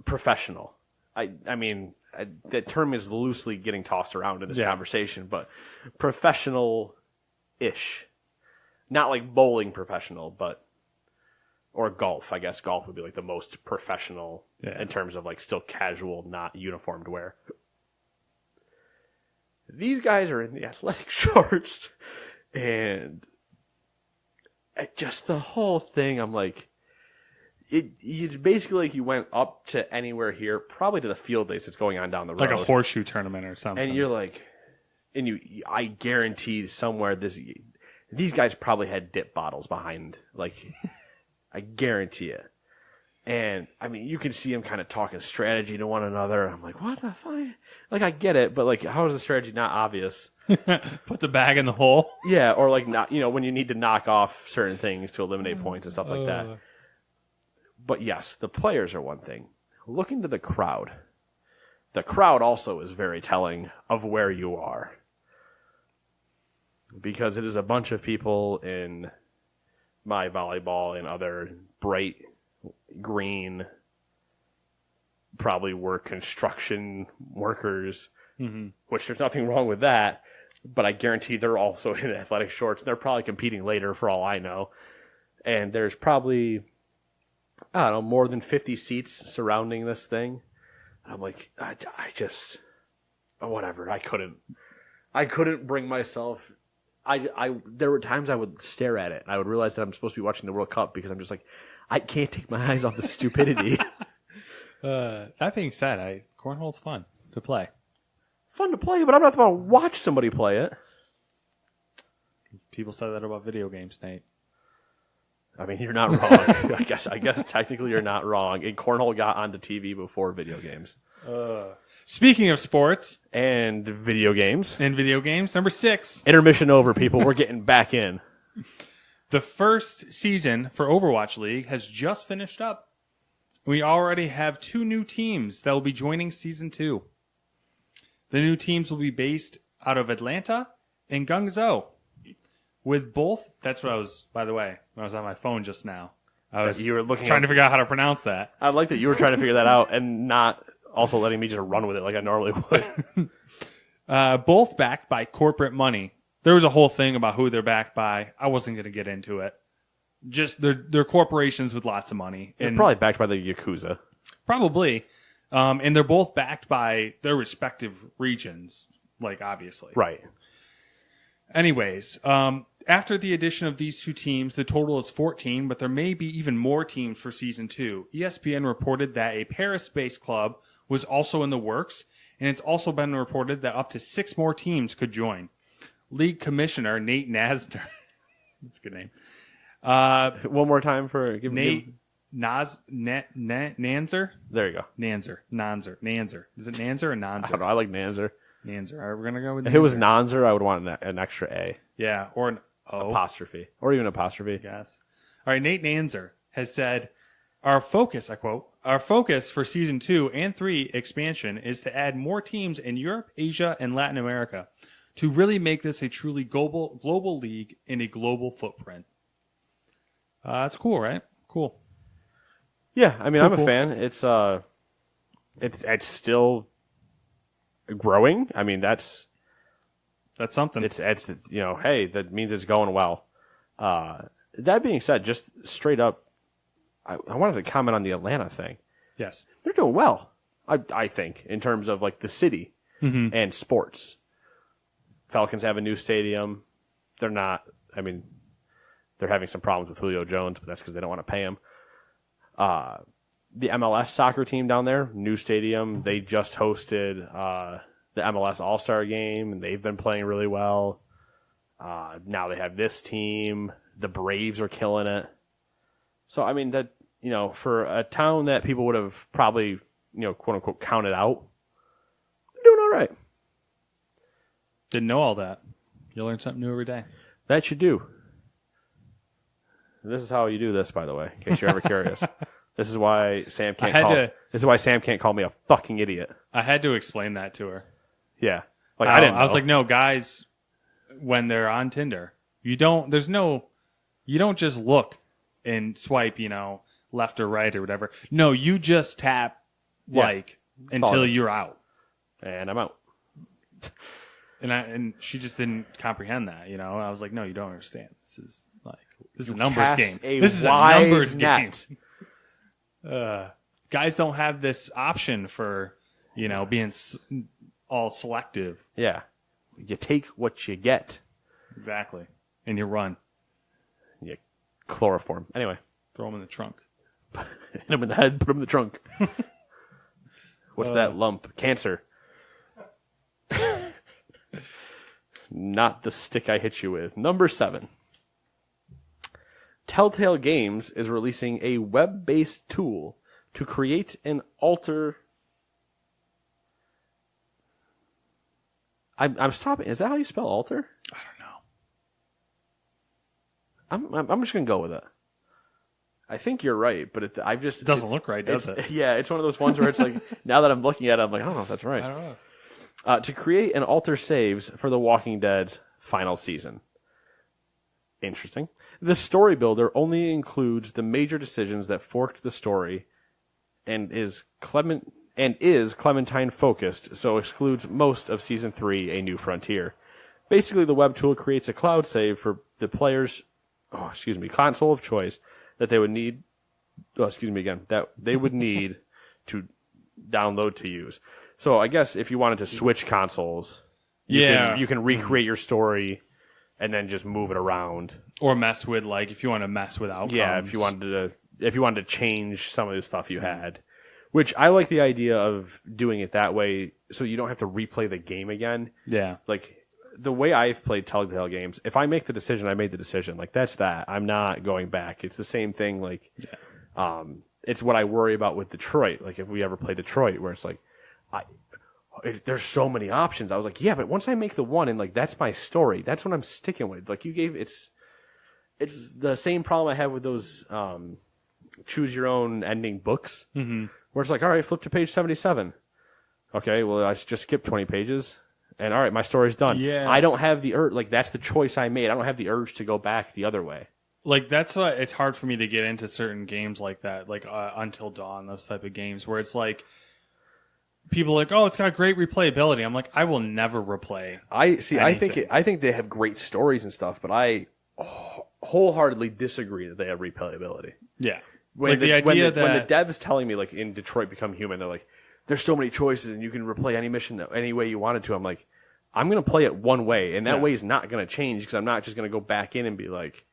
professional. I mean, that term is loosely getting tossed around in this conversation, but professional-ish. Not like bowling professional, but or golf. I guess golf would be like the most professional in terms of like still casual, not uniformed wear. These guys are in the athletic shorts, and just the whole thing. I'm like, it's basically like you went up to anywhere here, probably to the field days that's going on down the road, like a horseshoe tournament or something. and you're like, I guarantee somewhere these guys probably had dip bottles behind, like, I guarantee it. And, I mean, you can see them kind of talking strategy to one another. I'm like, what the fuck? Like, I get it, but, like, how is the strategy not obvious? Put the bag in the hole. Yeah, or, like, not, when you need to knock off certain things to eliminate points and stuff like that. But, yes, the players are one thing. Look into the crowd. The crowd also is very telling of where you are. Because it is a bunch of people in my volleyball and other bright green, probably were construction workers, which there's nothing wrong with that, but I guarantee they're also in athletic shorts. They're probably competing later for all I know. And there's probably, I don't know, more than 50 seats surrounding this thing. I'm like, I just, whatever. I couldn't bring myself. There were times I would stare at it and I would realize that I'm supposed to be watching the World Cup because I'm just like, I can't take my eyes off the stupidity. That being said, cornhole's fun to play. Fun to play, but I'm not about to watch somebody play it. People say that about video games, Nate. I mean, you're not wrong. I guess technically you're not wrong. And cornhole got onto TV before video games. Speaking of sports and video games, number 6. Intermission over, people. We're getting back in. The first season for Overwatch League has just finished up. We already have 2 new teams that will be joining Season 2. The new teams will be based out of Atlanta and Guangzhou. With both, that's what I was, by the way, when I was on my phone just now. I was you were looking trying to figure out how to pronounce that. I like that you were trying to figure that out and not also letting me just run with it like I normally would. Both backed by corporate money. There was a whole thing about who they're backed by. I wasn't going to get into it. Just they're corporations with lots of money. They're probably backed by the Yakuza. Probably. And they're both backed by their respective regions, like obviously. Right. Anyways, after the addition of these 2 teams, the total is 14, but there may be even more teams for Season 2. ESPN reported that a Paris-based club was also in the works, and it's also been reported that up to 6 more teams could join. League Commissioner Nate Nasner. That's a good name. One more time for Nanzer? There you go. Nanzer. Is it Nanzer or Nanzer? I don't know. I like Nanzer. Nanzer. All right, we're going to go with If Nanzer. it was Nanzer, I would want an extra A. Yeah, or an O. Apostrophe. Or even apostrophe. Yes. All right, Nate Nanzer has said, our focus, I quote, our focus for Season 2 and 3 expansion is to add more teams in Europe, Asia, and Latin America to really make this a truly global league in a global footprint. That's cool, right? Cool. Yeah, I mean, I'm cool. a fan. It's still growing. I mean, that's something. It's hey, that means it's going well. That being said, just straight up, I wanted to comment on the Atlanta thing. Yes, they're doing well. I think in terms of like the city and sports. Falcons have a new stadium. They're not. I mean, they're having some problems with Julio Jones, but that's because they don't want to pay him. The MLS soccer team down there, new stadium. They just hosted the MLS All-Star game, and they've been playing really well. Now they have this team. The Braves are killing it. So, I mean, that for a town that people would have probably, quote-unquote, counted out, they're doing all right. Didn't know all that. You learn something new every day. That you do. This is how you do this, by the way, in case you're ever curious. This is why Sam can't call me a fucking idiot. I had to explain that to her. Yeah. I didn't know. I was like, no, guys, when they're on Tinder, you don't just look and swipe, left or right or whatever. No, you just tap until you're out. And I'm out. And she just didn't comprehend that, I was like, no, you don't understand. This is a numbers game. This is a numbers game. Guys don't have this option for, being all selective. Yeah. You take what you get. Exactly. And you run. You chloroform. Anyway. Throw them in the trunk. Hit him in the head, put him in the trunk. What's that lump? Cancer. Not the stick I hit you with. Number 7. Telltale Games is releasing a web-based tool to create and alter. I'm stopping. Is that how you spell alter? I don't know. I'm just gonna go with it. I think you're right, but it doesn't look right, does it? Yeah, it's one of those ones where it's like now that I'm looking at it, I'm like, I don't know if that's right. I don't know. To create and alter saves for The Walking Dead's final season. Interesting. The story builder only includes the major decisions that forked the story and is Clementine focused, so excludes most of Season 3, A New Frontier. Basically, the web tool creates a cloud save for the player's console of choice that they would need that they would need to download to use. So I guess if you wanted to switch consoles, you can recreate your story and then just move it around. Or mess with, like, if you want to mess with outcomes. Yeah, if you wanted to change some of the stuff you had. Which I like the idea of doing it that way so you don't have to replay the game again. Yeah. Like, the way I've played Telltale games, if I make the decision, I made the decision. Like, that's that. I'm not going back. It's the same thing, like, it's what I worry about with Detroit. Like, if we ever play Detroit, where it's like, there's so many options. I was like, yeah, but once I make the one and, like, that's my story, that's what I'm sticking with. Like, it's the same problem I have with those choose your own ending books, where it's like, all right, flip to page 77. Okay, well, I just skipped 20 pages. And all right, my story's done. Yeah. I don't have the urge. Like, that's the choice I made. I don't have the urge to go back the other way. Like, that's why it's hard for me to get into certain games like that, like Until Dawn, those type of games, where it's like, people are like, oh, it's got great replayability. I'm like, I will never replay. I think they have great stories and stuff, but I wholeheartedly disagree that they have replayability. Yeah. When the devs telling me, like, in Detroit Become Human, they're like, there's so many choices and you can replay any mission any way you wanted to. I'm like, I'm going to play it one way, and that way is not going to change because I'm not just going to go back in and be like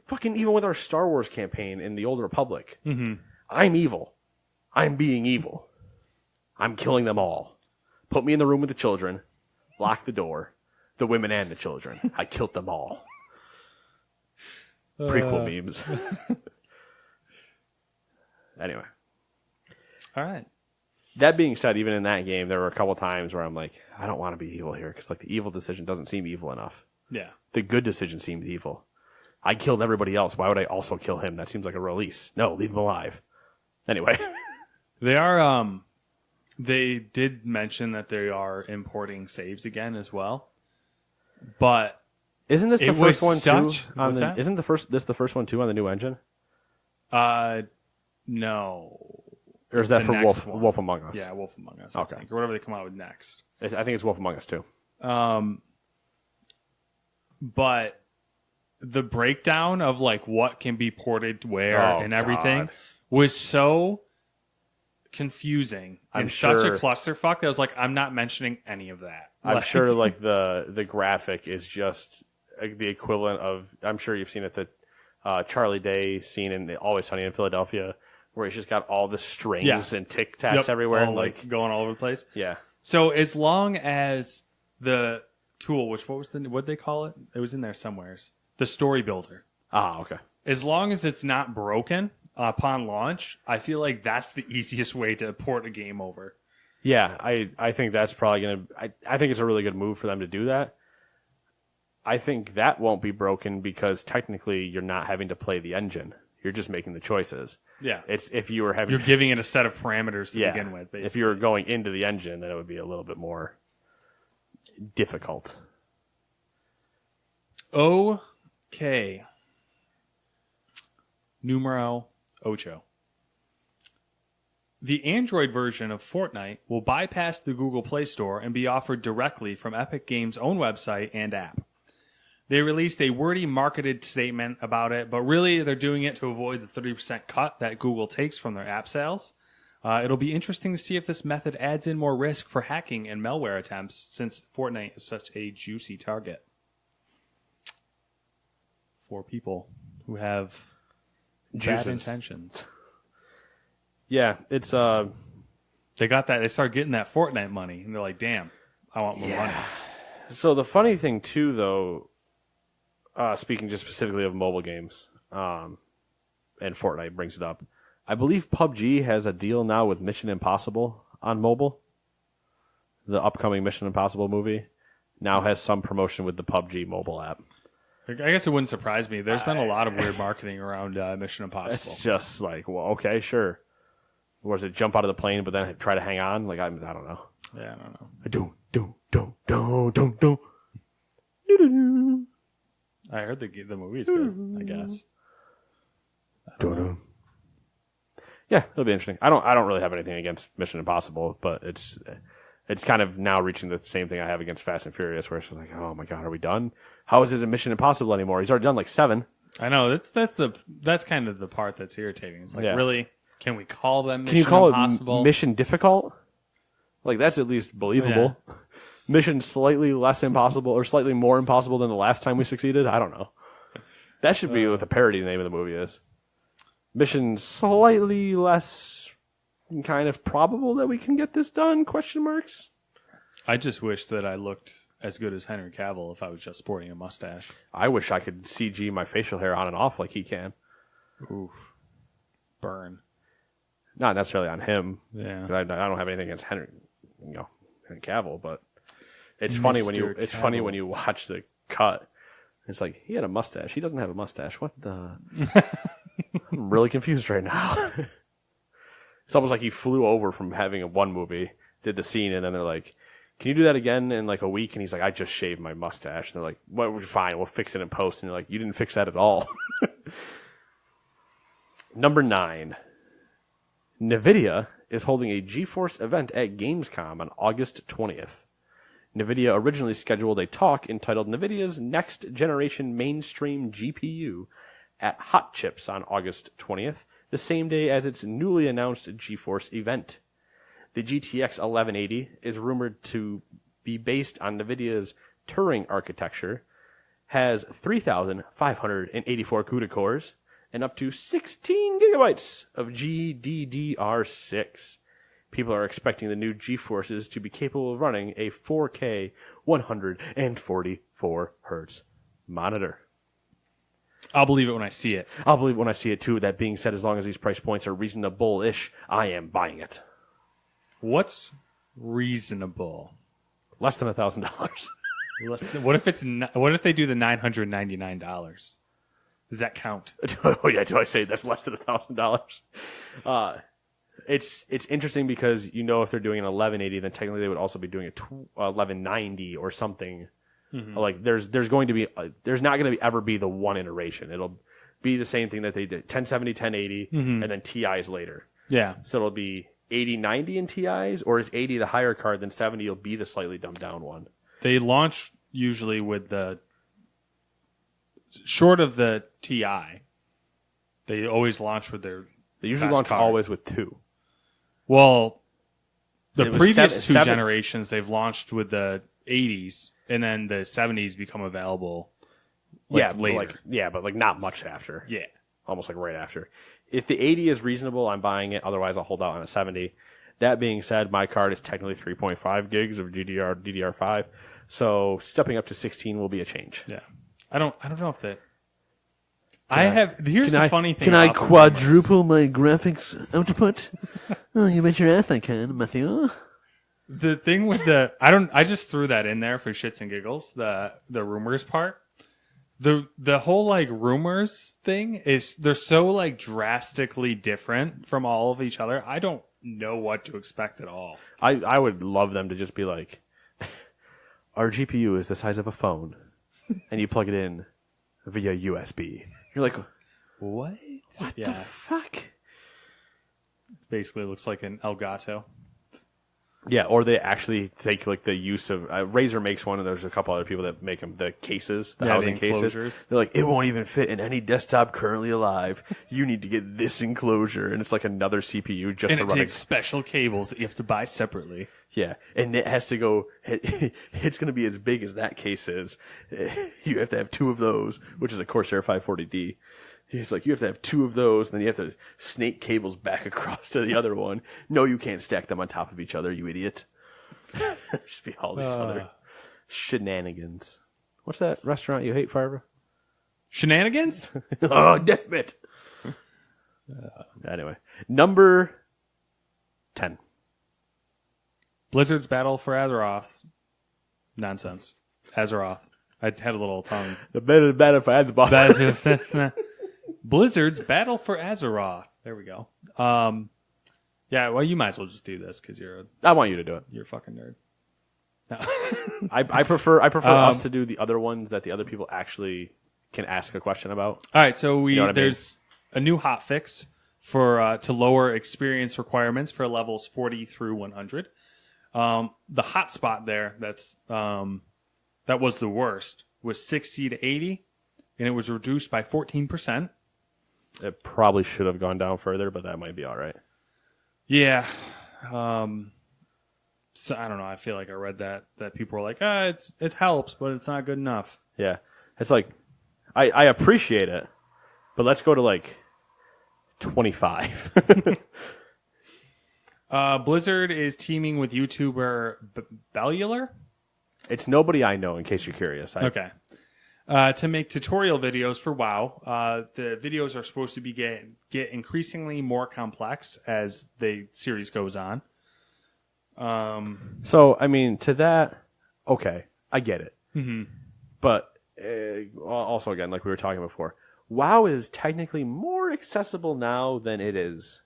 fucking, even with our Star Wars campaign in the Old Republic, I'm evil. I'm being evil. I'm killing them all. Put me in the room with the children, lock the door, the women and the children. I killed them all. Prequel memes. Anyway. All right. That being said, even in that game, there were a couple times where I'm like, I don't want to be evil here because, like, the evil decision doesn't seem evil enough. Yeah. The good decision seems evil. I killed everybody else. Why would I also kill him? That seems like a release. No, leave him alive. Anyway. They are, they did mention that they are importing saves again as well. But isn't this the first one too? Isn't this the first one too on the new engine? No. Or is that for Wolf Among Us? Yeah, Wolf Among Us. Okay. I think, or whatever they come out with next. I think it's Wolf Among Us too. But the breakdown of, like, what can be ported where and everything was so confusing and such a clusterfuck that I was like, I'm not mentioning any of that. I'm sure, like, the graphic is just the equivalent of, I'm sure you've seen it, the Charlie Day scene in Always Sunny in Philadelphia, where he's just got all the strings and tic tacs everywhere, all, like, going all over the place. Yeah. So as long as the tool, what'd they call it? It was in there somewheres. The story builder. Ah, okay. As long as it's not broken upon launch, I feel like that's the easiest way to port a game over. Yeah, I think that's probably going to... I think it's a really good move for them to do that. I think that won't be broken because technically you're not having to play the engine. You're just making the choices. Yeah. It's if you were having... You're giving it a set of parameters to begin with, basically. If you were going into the engine, then it would be a little bit more difficult. Okay. Numero ocho. The Android version of Fortnite will bypass the Google Play Store and be offered directly from Epic Games' own website and app. They released a wordy marketed statement about it, but really they're doing it to avoid the 30% cut that Google takes from their app sales. It'll be interesting to see if this method adds in more risk for hacking and malware attempts, since Fortnite is such a juicy target for people who have bad intentions. Yeah, it's they got that. They start getting that Fortnite money, and they're like, "Damn, I want more money." So the funny thing too, though, speaking just specifically of mobile games, and Fortnite brings it up, I believe PUBG has a deal now with Mission Impossible on mobile. The upcoming Mission Impossible movie now has some promotion with the PUBG mobile app. I guess it wouldn't surprise me. There's been a lot of weird marketing around Mission Impossible. It's just like, well, okay, sure. Or does it jump out of the plane but then try to hang on? Like, I don't know. Yeah, I don't know. I heard the movie's good, I guess. Yeah, it'll be interesting. I don't really have anything against Mission Impossible, but it's kind of now reaching the same thing I have against Fast and Furious, where it's like, oh my god, are we done? How is it a Mission Impossible anymore? He's already done like 7. I know that's kind of the part that's irritating. It's like, really, can we call them? Can you call it Mission Difficult? Like, that's at least believable. Yeah. Mission slightly less impossible or slightly more impossible than the last time we succeeded? I don't know. That should be what the parody name of the movie is. Mission slightly less kind of probable that we can get this done? Question marks. I just wish that I looked as good as Henry Cavill if I was just sporting a mustache. I wish I could CG my facial hair on and off like he can. Oof. Burn. Not necessarily on him. Yeah. I don't have anything against Henry Cavill, but it's funny when you watch the cut. It's like, he had a mustache. He doesn't have a mustache. What the? I'm really confused right now. It's almost like he flew over from having one movie, did the scene, and then they're like, can you do that again in like a week? And he's like, I just shaved my mustache. And they're like, well, fine, we'll fix it in post. And you're like, you didn't fix that at all. Number 9. NVIDIA is holding a GeForce event at Gamescom on August 20th. NVIDIA originally scheduled a talk entitled NVIDIA's Next Generation Mainstream GPU at Hot Chips on August 20th, the same day as its newly announced GeForce event. The GTX 1180 is rumored to be based on NVIDIA's Turing architecture, has 3,584 CUDA cores, and up to 16 gigabytes of GDDR6. People are expecting the new GeForces to be capable of running a 4K 144 Hz monitor. I'll believe it when I see it. I'll believe it when I see it too. That being said, as long as these price points are reasonable-ish, I am buying it. What's reasonable? Less than $1,000. What if they do the $999? Does that count? Oh yeah, do I say that's less than $1,000? It's interesting because if they're doing an 1180, then technically they would also be doing a 1190 or something. Mm-hmm. Like there's going to be there's not going to ever be the one iteration. It'll be the same thing that they did 1070, 1080, and then TIs later. Yeah. So it'll be 8090 in TIs, or is 80 the higher card, then 70 will be the slightly dumbed down one. They launch usually with the short of the TI. They always launch with their. They usually launch card. Always with 2. Well, the previous 2 generations they've launched with the 80s, and then the 70s become available. Later. But not much after. Yeah, almost like right after. If the 80 is reasonable, I'm buying it. Otherwise, I'll hold out on a 70. That being said, my card is technically 3.5 gigs of DDR5, so stepping up to 16 will be a change. Yeah, I don't know if that. Here's the funny thing. Can I quadruple my graphics output? Oh, you bet your ass I can, Matthew. The thing with I just threw that in there for shits and giggles. The rumors part. The whole rumors thing is they're so drastically different from all of each other. I don't know what to expect at all. I would love them to just be like, our GPU is the size of a phone, and you plug it in via USB. You're like, what? What the fuck? Basically, looks like an Elgato. Yeah, or they actually take the use of Razer makes one, and there's a couple other people that make them the cases, the housing cases. They're like, it won't even fit in any desktop currently alive. You need to get this enclosure, and it's like another CPU just to run. And it takes special cables that you have to buy separately. Yeah, and it has to go. It's going to be as big as that case is. You have to have 2 of those, which is a Corsair 540D. He's like, you have to have 2 of those, and then you have to snake cables back across to the other one. No, you can't stack them on top of each other, you idiot. There's be all these other shenanigans. What's that restaurant you hate, Farva? Shenanigans? Oh, damn it. Anyway, number 10. Blizzard's Battle for Azeroth. Nonsense. Azeroth. I had a little tongue. The better if I had the ball. Blizzard's Battle for Azeroth. There we go. Yeah, well, you might as well just do this because I want you to do it. you're a fucking nerd. No. I prefer us to do the other ones that the other people actually can ask a question about. All right, so know what I mean? there's a new hot fix for to lower experience requirements for levels 40 through 100. The hot spot there that was the worst was 60 to 80, and it was reduced by 14%. It probably should have gone down further, but that might be all right. Yeah. So I don't know. I feel like I read that people were like, it helps, but it's not good enough. Yeah. It's like, I appreciate it, but let's go to like 25. Blizzard is teaming with YouTuber Bellular. It's nobody I know, in case you're curious. Okay. To make tutorial videos for WoW. The videos are supposed to be get increasingly more complex as the series goes on. So, I mean, to that, okay, I get it. Mm-hmm. But also, again, like we were talking before, WoW is technically more accessible now than it is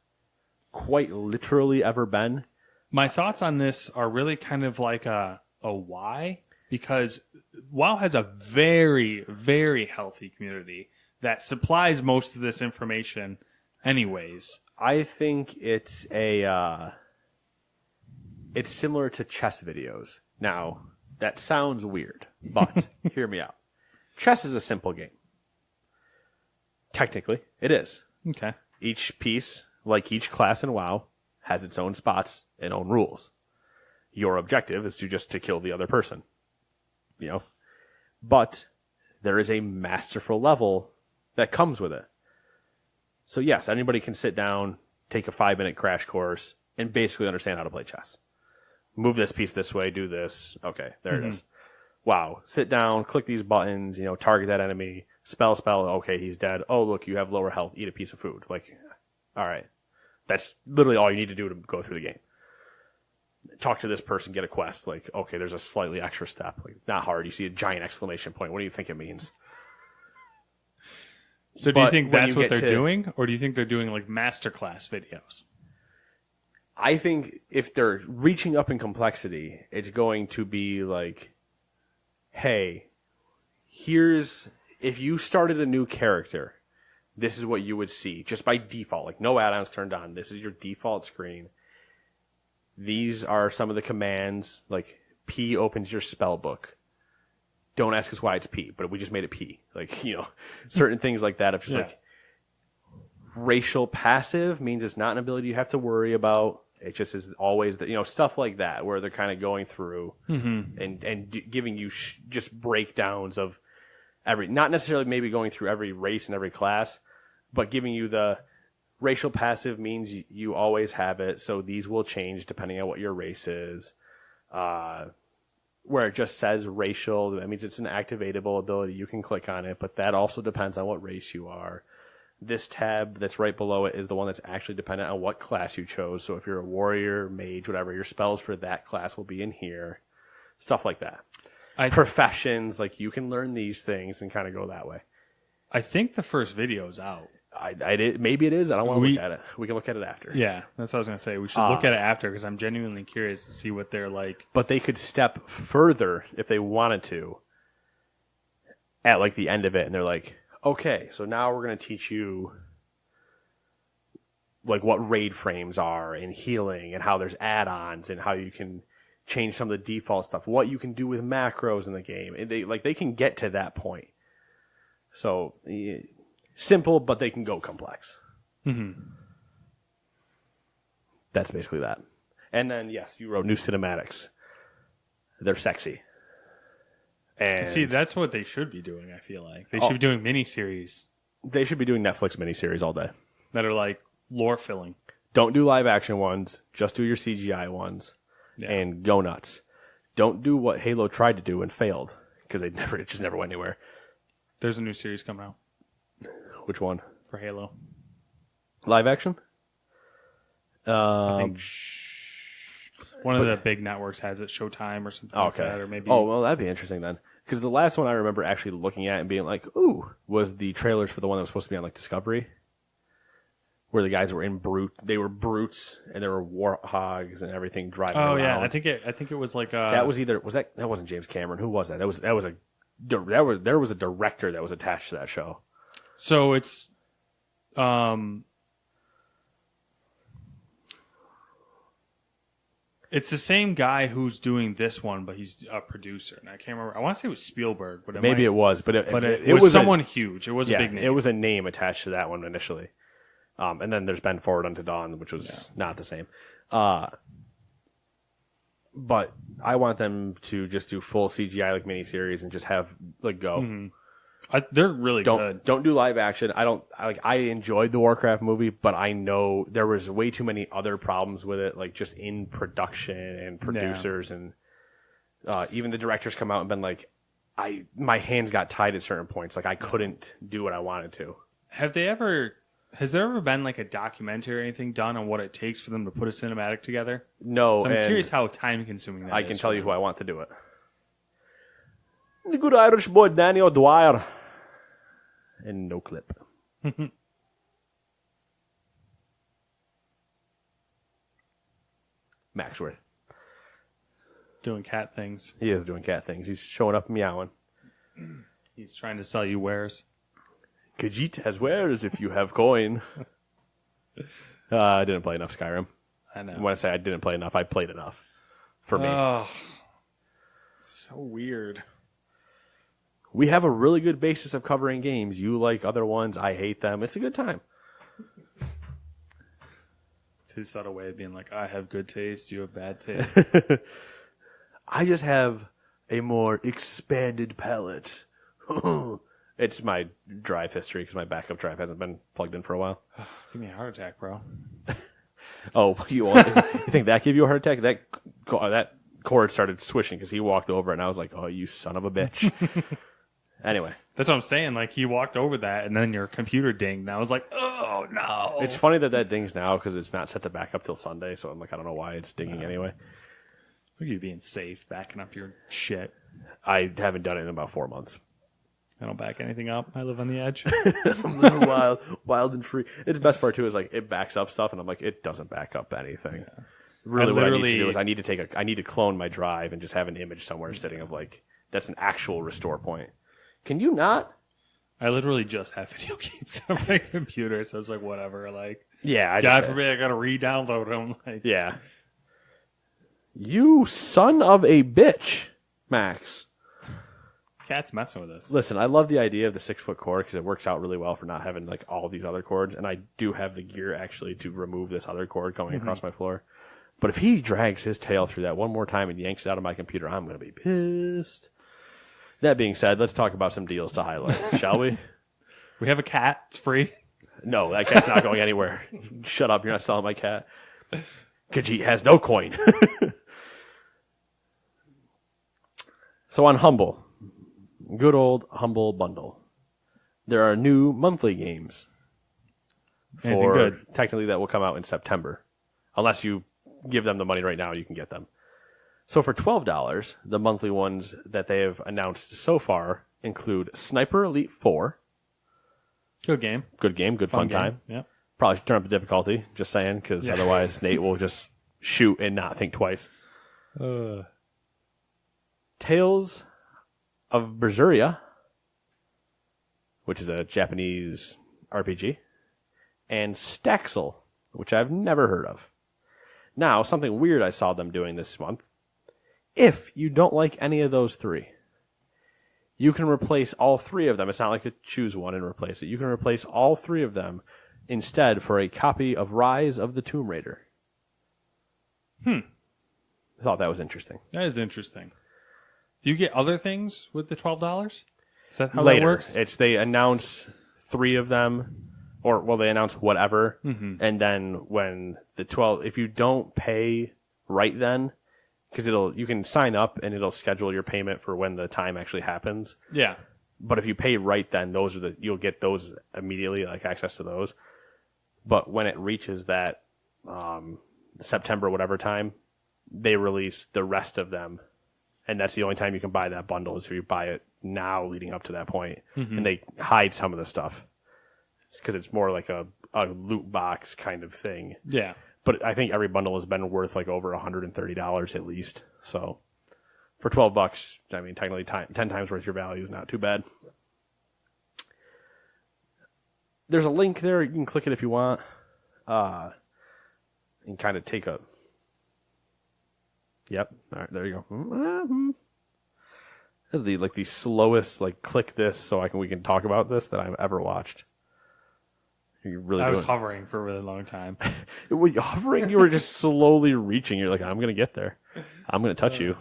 quite literally ever been. My thoughts on this are really kind of like a why, because WoW has a very, very healthy community that supplies most of this information anyways. I think it's it's similar to chess videos. Now, that sounds weird, but hear me out. Chess is a simple game. Technically, it is. Okay. Each piece, like each class in WoW, has its own spots and own rules. Your objective is to kill the other person. You know? But there is a masterful level that comes with it. So yes, anybody can sit down, take a 5-minute crash course, and basically understand how to play chess. Move this piece this way, do this. Okay, there it is. Wow. Sit down, click these buttons, target that enemy, spell, okay, he's dead. Oh, look, you have lower health, eat a piece of food. Like, all right. That's literally all you need to do to go through the game. Talk to this person, get a quest. Like, okay, there's a slightly extra step. Like, not hard. You see a giant exclamation point. What do you think it means? So do you think that's what they're doing? Or do you think they're doing like masterclass videos? I think if they're reaching up in complexity, it's going to be like, hey, if you started a new character, this is what you would see just by default. Like, no add-ons turned on. This is your default screen. These are some of the commands. Like, P opens your spell book. Don't ask us why it's P, but we just made it P. Like, certain things like that. If just like racial passive means it's not an ability you have to worry about. It just is always that, stuff like that, where they're kind of going through and giving you just breakdowns of not necessarily maybe going through every race and every class, but giving you the racial passive means you always have it. So these will change depending on what your race is. Where it just says racial, that means it's an activatable ability. You can click on it, but that also depends on what race you are. This tab that's right below it is the one that's actually dependent on what class you chose. So if you're a warrior, mage, whatever, your spells for that class will be in here. Stuff like that. Professions, like you can learn these things and kind of go that way. I think the first video's out. Maybe it is. I don't want to look at it. We can look at it after. Yeah, that's what I was going to say. We should look at it after because I'm genuinely curious to see what they're like. But they could step further if they wanted to at like the end of it. And they're like, okay, so now we're going to teach you like what raid frames are and healing and how there's add-ons and how you can change some of the default stuff, what you can do with macros in the game. And they can get to that point. So simple, but they can go complex. Mm-hmm. That's basically that. And then, yes, you wrote new cinematics. They're sexy. And see, that's what they should be doing, I feel like. They should be doing miniseries. They should be doing Netflix miniseries all day. That are like lore-filling. Don't do live action ones. Just do your CGI ones. Yeah. And go nuts. Don't do what Halo tried to do and failed. Because it just never went anywhere. There's a new series coming out Which one? for Halo. Live action? I think one of the big networks has it, Showtime or something like that, or maybe. Oh, well, that'd be interesting then. Because the last one I remember actually looking at and being like, ooh, was the trailers for the one that was supposed to be on like Discovery, where the guys were in they were brutes and there were warthogs and everything driving around. Oh yeah, I think it was like that wasn't James Cameron. Who was that? There was a director that was attached to that show. So it's it's the same guy who's doing this one, but he's a producer. And I can't remember. I want to say it was Spielberg, but it was. But it was someone huge. It was a big name. It was a name attached to that one initially. And then there's Ben Forward Unto Dawn, which was not the same. But I want them to just do full CGI like miniseries and just have like go. Mm-hmm. They're really good. Don't do live action. I enjoyed the Warcraft movie, but I know there was way too many other problems with it, like just in production and producers and even the directors come out and been like, my hands got tied at certain points. Like I couldn't do what I wanted to. Has there ever been like a documentary or anything done on what it takes for them to put a cinematic together? No. So I'm curious how time consuming that is. I can tell you who I want to do it. The good Irish boy Danny O'Dwyer. And no clip. Maxworth. Doing cat things. He is doing cat things. He's showing up meowing. He's trying to sell you wares. Khajiit has wares if you have coin. I didn't play enough Skyrim. I know. When I say I didn't play enough, I played enough. For me. Oh, so weird. We have a really good basis of covering games. You like other ones. I hate them. It's a good time. It's his subtle way of being like, I have good taste. You have bad taste. I just have a more expanded palette. It's my drive history because my backup drive hasn't been plugged in for a while. Give me a heart attack, bro. Oh, you think that gave you a heart attack? That cord started swishing because he walked over and I was like, oh, you son of a bitch. Anyway. That's what I'm saying. Like, he walked over that, and then your computer dinged, and I was like, oh, no. It's funny that dings now because it's not set to back up till Sunday, so I'm like, I don't know why it's dinging anyway. Look at you being safe, backing up your shit. I haven't done it in about 4 months. I don't back anything up. I live on the edge. I'm living wild and free. It's the best part, too, is like, it backs up stuff, and I'm like, it doesn't back up anything. Yeah. Really, what I need to do is I need to clone my drive and just have an image somewhere sitting of like, that's an actual restore point. Can you not? I literally just have video games on my computer, so it's like whatever. Like, yeah, God forbid I gotta re-download them. Like, yeah, you son of a bitch, Max. Cat's messing with us. Listen, I love the idea of the 6-foot cord because it works out really well for not having like all these other cords, and I do have the gear actually to remove this other cord going across my floor. But if he drags his tail through that one more time and yanks it out of my computer, I'm gonna be pissed. That being said, let's talk about some deals to highlight, shall we? We have a cat. It's free. No, that cat's not going anywhere. Shut up. You're not selling my cat. Khajiit has no coin. So on Humble, good old Humble Bundle, there are new monthly games. Anything good? Technically, that will come out in September. Unless you give them the money right now, you can get them. So for $12, the monthly ones that they have announced so far include Sniper Elite 4. Good game. Good game, good fun time. Yeah. Probably should turn up the difficulty, just saying, because otherwise Nate will just shoot and not think twice. Tales of Berseria, which is a Japanese RPG, and Staxel, which I've never heard of. Now, something weird I saw them doing this month. If you don't like any of those three, you can replace all three of them. It's not like you choose one and replace it. You can replace all three of them instead for a copy of Rise of the Tomb Raider. I thought that was interesting. That is interesting. Do you get other things with the $12? Is that how Later, that works? it's they announce three of them, or well, they announce whatever, and then when the 12, if you don't pay right then, because you can sign up and it'll schedule your payment for when the time actually happens. Yeah. But if you pay right, then you'll get those immediately, like access to those. But when it reaches that September whatever time, they release the rest of them, and that's the only time you can buy that bundle is if you buy it now, leading up to that point. And they hide some of the stuff because it's more like a loot box kind of thing. Yeah. But I think every bundle has been worth like over $130 at least. So for $12, I mean, technically 10 times worth your value is not too bad. There's a link there. You can click it if you want. And kind of take a... Yep. All right, there you go. This is the slowest, click this so we can talk about this that I've ever watched. I was hovering for a really long time. Were you hovering? You were just slowly reaching. You're like, I'm going to get there. I'm going to touch you.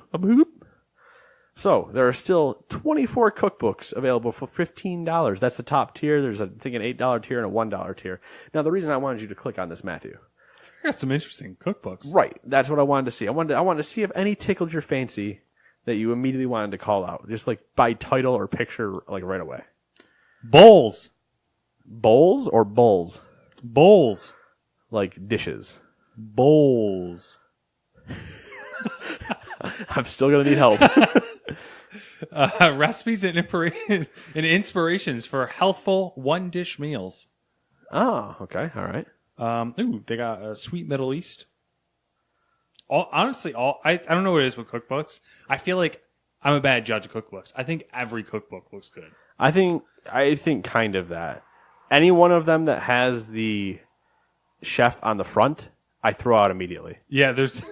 So, there are still 24 cookbooks available for $15. That's the top tier. There's, I think, an $8 tier and a $1 tier. Now, the reason I wanted you to click on this, Matthew. I got some interesting cookbooks. Right. That's what I wanted to see. I wanted to see if any tickled your fancy that you immediately wanted to call out. Just, by title or picture, right away. Bowls. Bowls or bowls? Bowls. Like dishes. Bowls. I'm still going to need help. Recipes and inspirations for healthful one-dish meals. Oh, okay. All right. They got Sweet Middle East. I don't know what it is with cookbooks. I feel like I'm a bad judge of cookbooks. I think every cookbook looks good. I think kind of that. Any one of them that has the chef on the front, I throw out immediately. Yeah, there's...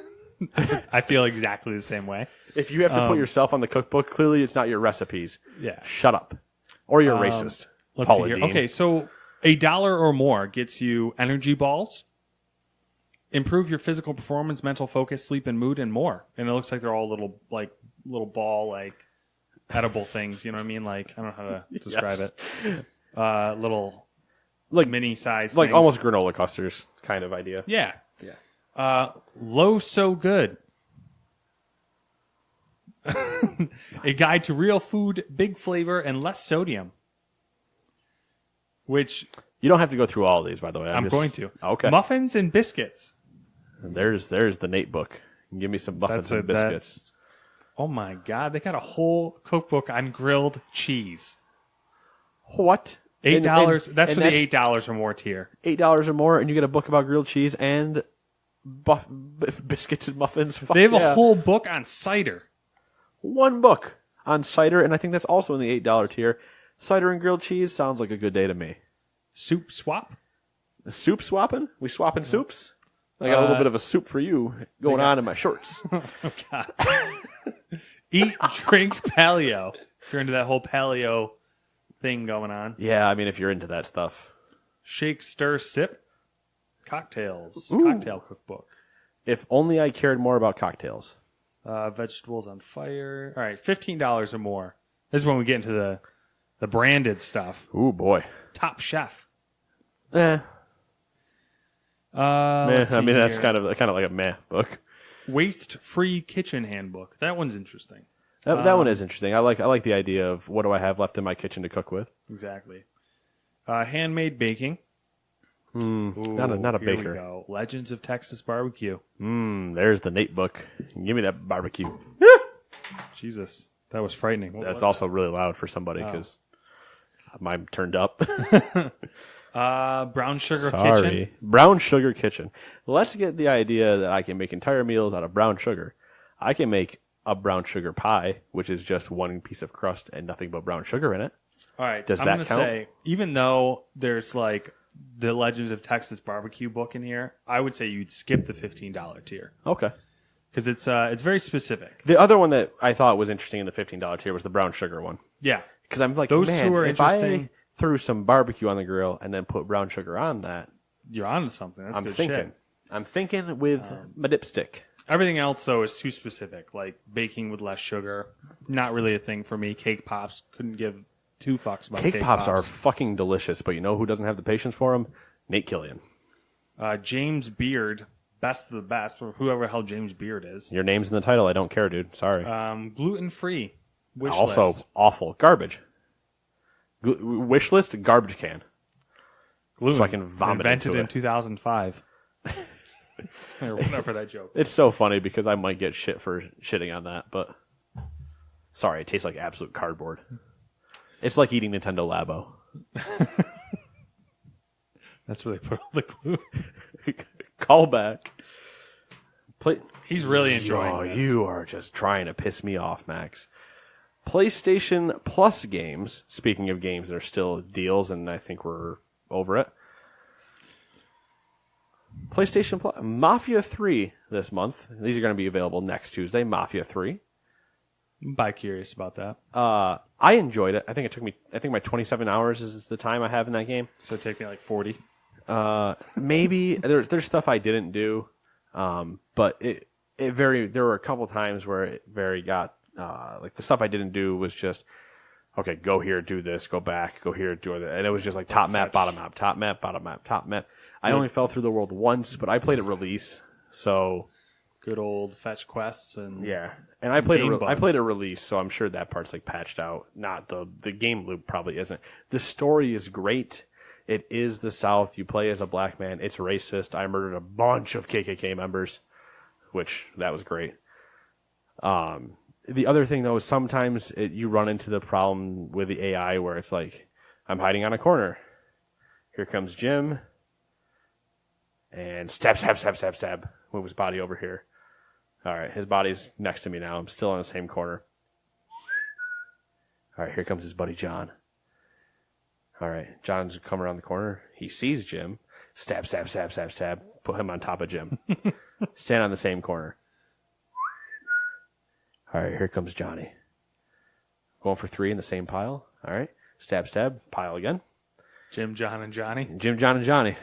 I feel exactly the same way. If you have to put yourself on the cookbook, clearly it's not your recipes. Yeah. Shut up. Or you're racist. Let's Paula see here. Deen. Okay, so $1 or more gets you energy balls, improve your physical performance, mental focus, sleep and mood, and more. And it looks like they're all little ball, edible things. You know what I mean? I don't know how to describe it. Little mini size things. Almost granola clusters kind of idea. Yeah. Low So Good. A guide to real food, big flavor, and less sodium. Which... You don't have to go through all of these, by the way. I'm going to. Okay. Muffins and biscuits. There's the Nate book. Give me some muffins and biscuits. Oh my God. They got a whole cookbook on grilled cheese. What? $8. That's for the $8 or more tier. $8 or more, and you get a book about grilled cheese and biscuits and muffins. They have a whole book on cider. One book on cider, and I think that's also in the $8 tier. Cider and grilled cheese sounds like a good day to me. Soup swap? Soup swapping? We swapping soups? I got a little bit of a soup for you going on in my shorts. Oh, God. Eat, drink, paleo. If you're into that whole paleo thing going on. Yeah, I mean, if you're into that stuff. Shake, stir, sip. Cocktails. Ooh. Cocktail cookbook. If only I cared more about cocktails. Vegetables on fire. All right, $15 or more. This is when we get into the branded stuff. Ooh, boy. Top Chef. I mean, that's here. kind of like a meh book. Waste-free kitchen handbook. That one's interesting. That one is interesting. I like the idea of what do I have left in my kitchen to cook with. Exactly. Handmade baking. Ooh, not a here baker. We go. Legends of Texas Barbecue. There's the Nate book. Give me that barbecue. Jesus, that was frightening. That's also really loud for somebody because mine turned up. Brown Sugar Kitchen. Brown Sugar Kitchen. Let's get the idea that I can make entire meals out of brown sugar. I can make a brown sugar pie, which is just one piece of crust and nothing but brown sugar in it. All right. Does I'm that gonna count? say, even though there's the Legends of Texas Barbecue book in here, I would say you'd skip the $15 tier Okay. because it's very specific. The other one that I thought was interesting in the $15 tier was the brown sugar one. Yeah. Because I'm like, Those man, two are if interesting. I threw some barbecue on the grill and then put brown sugar on that, You're onto something. That's good shit. I'm thinking with my dipstick. Everything else, though, is too specific. Like baking with less sugar, not really a thing for me. Cake pops, couldn't give two fucks about Cake pops are fucking delicious, but you know who doesn't have the patience for them? Nate Killian. James Beard, best of the best, or whoever the hell James Beard is. Your name's in the title. I don't care, dude. Sorry. Gluten-free. Wish Also list. awful. Garbage. Wish list garbage can. Gloom, So I can vomit invented into in it. 2005. Or whatever that joke. It's so funny because I might get shit for shitting on that, but sorry, it tastes like absolute cardboard. It's like eating Nintendo Labo. That's where they put all the glue. Call back. He's really enjoying Oh, this. you are just trying to piss me off, Max. PlayStation Plus games. Speaking of games that are still deals, and I think we're over it. PlayStation Plus. Mafia 3 this month. These are going to be available next Tuesday. Mafia 3. I'm bi-curious about that. I enjoyed it. I think my 27 hours is the time I have in that game. So take me like 40. Maybe there's stuff I didn't do, but there were a couple times where it very got like the stuff I didn't do was just okay, go here, do this, go back, go here, do that, and it was just like top map, bottom map, top map, bottom map, top map. I only fell through the world once, but I played at release, so Good old fetch quests and yeah. And I played Game I bugs. played a release, so I'm sure that part's like patched out. Not the game loop probably isn't. The story is great. It is the South. You play as a black man. It's racist. I murdered a bunch of KKK members, which that was great. The other thing though is sometimes you run into the problem with the AI where it's like I'm hiding on a corner. Here comes Jim, and stab, stab, stab, stab, stab. Move his body over here. All right, his body's next to me now. I'm still in the same corner. All right, here comes his buddy John. All right, John's come around the corner. He sees Jim. Stab, stab, stab, stab, stab. Put him on top of Jim. Stand on the same corner. All right, here comes Johnny. Going for 3 in the same pile. All right, stab, stab, pile again. Jim, John, and Johnny. Jim, John, and Johnny.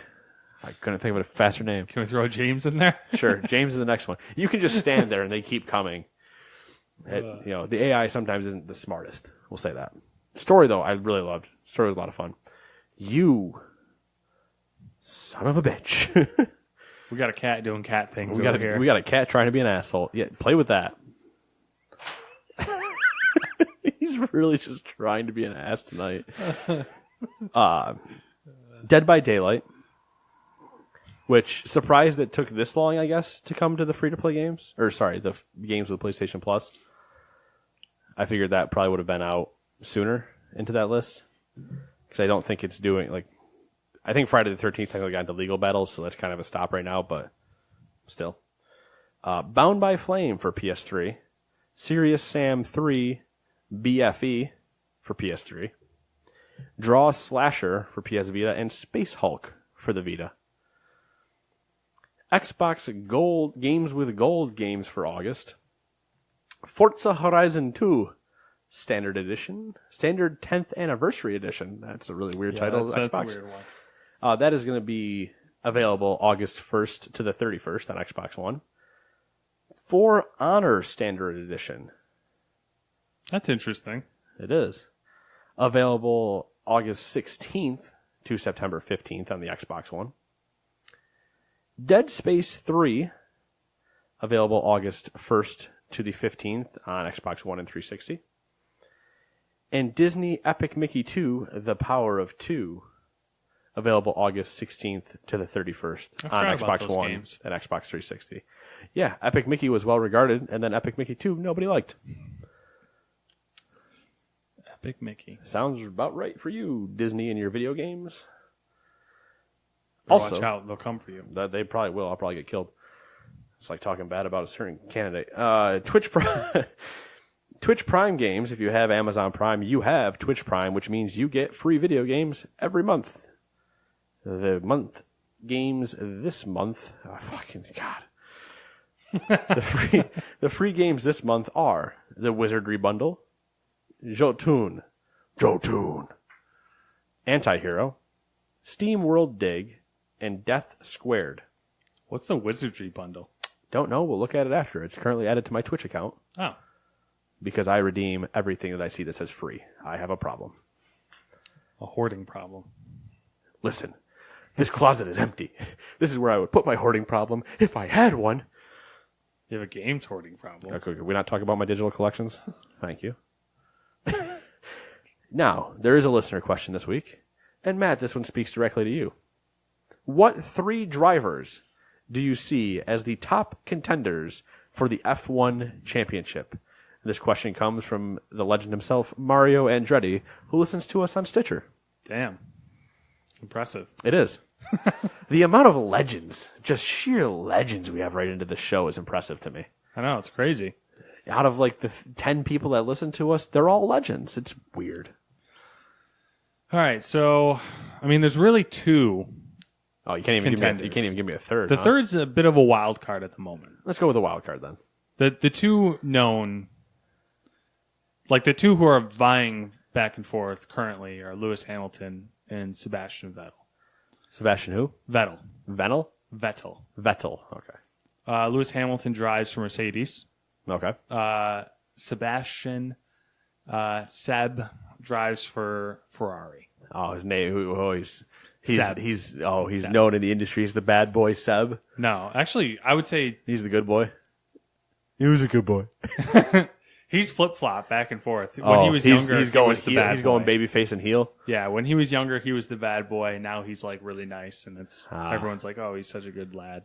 I couldn't think of a faster name. Can we throw James in there? Sure, James is the next one. You can just stand there and they keep coming. The AI sometimes isn't the smartest. We'll say that. Story though, I really loved. Story was a lot of fun. You son of a bitch. We got a cat doing cat things we over here. got a cat trying to be an asshole. Yeah, play with that. He's really just trying to be an ass tonight. Dead by Daylight. Which, surprised it took this long, I guess, to come to the free-to-play games. Or, sorry, the games with PlayStation Plus. I figured that probably would have been out sooner into that list. Because I don't think it's doing, like... I think Friday the 13th technically got into legal battles, so that's kind of a stop right now, but still. Bound by Flame for PS3. Serious Sam 3 BFE for PS3. Draw Slasher for PS Vita. And Space Hulk for the Vita. Xbox Gold Games with Gold games for August. Forza Horizon 2 Standard Edition. Standard 10th Anniversary Edition. That's a really weird title. That's a Xbox. weird one. That is going to be available August 1st to the 31st on Xbox One. For Honor Standard Edition. That's interesting. It is. Available August 16th to September 15th on the Xbox One. Dead Space 3, available August 1st to the 15th on Xbox One and 360. And Disney Epic Mickey 2, The Power of Two, available August 16th to the 31st on forgot about Xbox those One games. and Xbox 360. Yeah, Epic Mickey was well regarded, and then Epic Mickey 2, nobody liked. Epic Mickey. Sounds about right for you, Disney, and your video games. Watch out, they'll come for you. That they probably will. I'll probably get killed. It's like talking bad about a certain candidate. Twitch Prime games. If you have Amazon Prime, you have Twitch Prime, which means you get free video games every month. The games this month. Oh, fucking God. The free games this month are the Wizardry Bundle, Jotun, Anti-Hero, Steam World Dig, and Death Squared. What's the Wizardry bundle? Don't know. We'll look at it after. It's currently added to my Twitch account Oh, because I redeem everything that I see that says free. I have a problem. a hoarding problem. Listen, this closet is empty. This is where I would put my hoarding problem if I had one. You have a games hoarding problem. Okay, can we not talk about my digital collections? Thank you. Now, there is a listener question this week. And Matt, this one speaks directly to you. What 3 drivers do you see as the top contenders for the F1 championship? This question comes from the legend himself, Mario Andretti, who listens to us on Stitcher. Damn. It's impressive. It is. The amount of legends, just sheer legends we have right into the show is impressive to me. I know, it's crazy. Out of like the 10 people that listen to us, they're all legends. It's weird. All right, so, I mean, there's really 2. Oh, you can't even give me a third. The third's a bit of a wild card at the moment. Let's go with a wild card then. The 2 known, like the 2 who are vying back and forth currently are Lewis Hamilton and Sebastian Vettel. Sebastian who? Vettel. Vettel? Vettel. Okay. Lewis Hamilton drives for Mercedes. Okay. Sebastian Seb drives for Ferrari. Oh, his name. He's Seb. He's Seb. Known in the industry as the bad boy Seb. No, actually, I would say He's the good boy. He was a good boy. he's flip-flop back and forth. When he was younger, he's going he was the bad he's going boy. babyface and heel. Yeah, when he was younger, he was the bad boy. Now he's like really nice, and it's everyone's like, "Oh, he's such a good lad."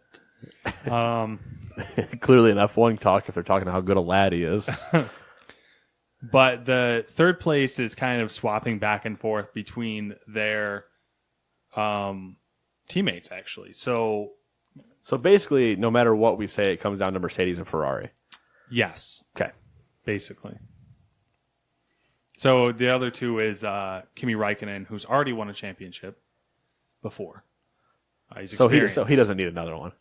Clearly an F1 talk if they're talking about how good a lad he is. But the third place is kind of swapping back and forth between their teammates, actually. So basically, no matter what we say, it comes down to Mercedes and Ferrari. yes, Okay. basically. So the other 2 is Kimi Räikkönen, who's already won a championship before. He's So he experienced. doesn't need another one.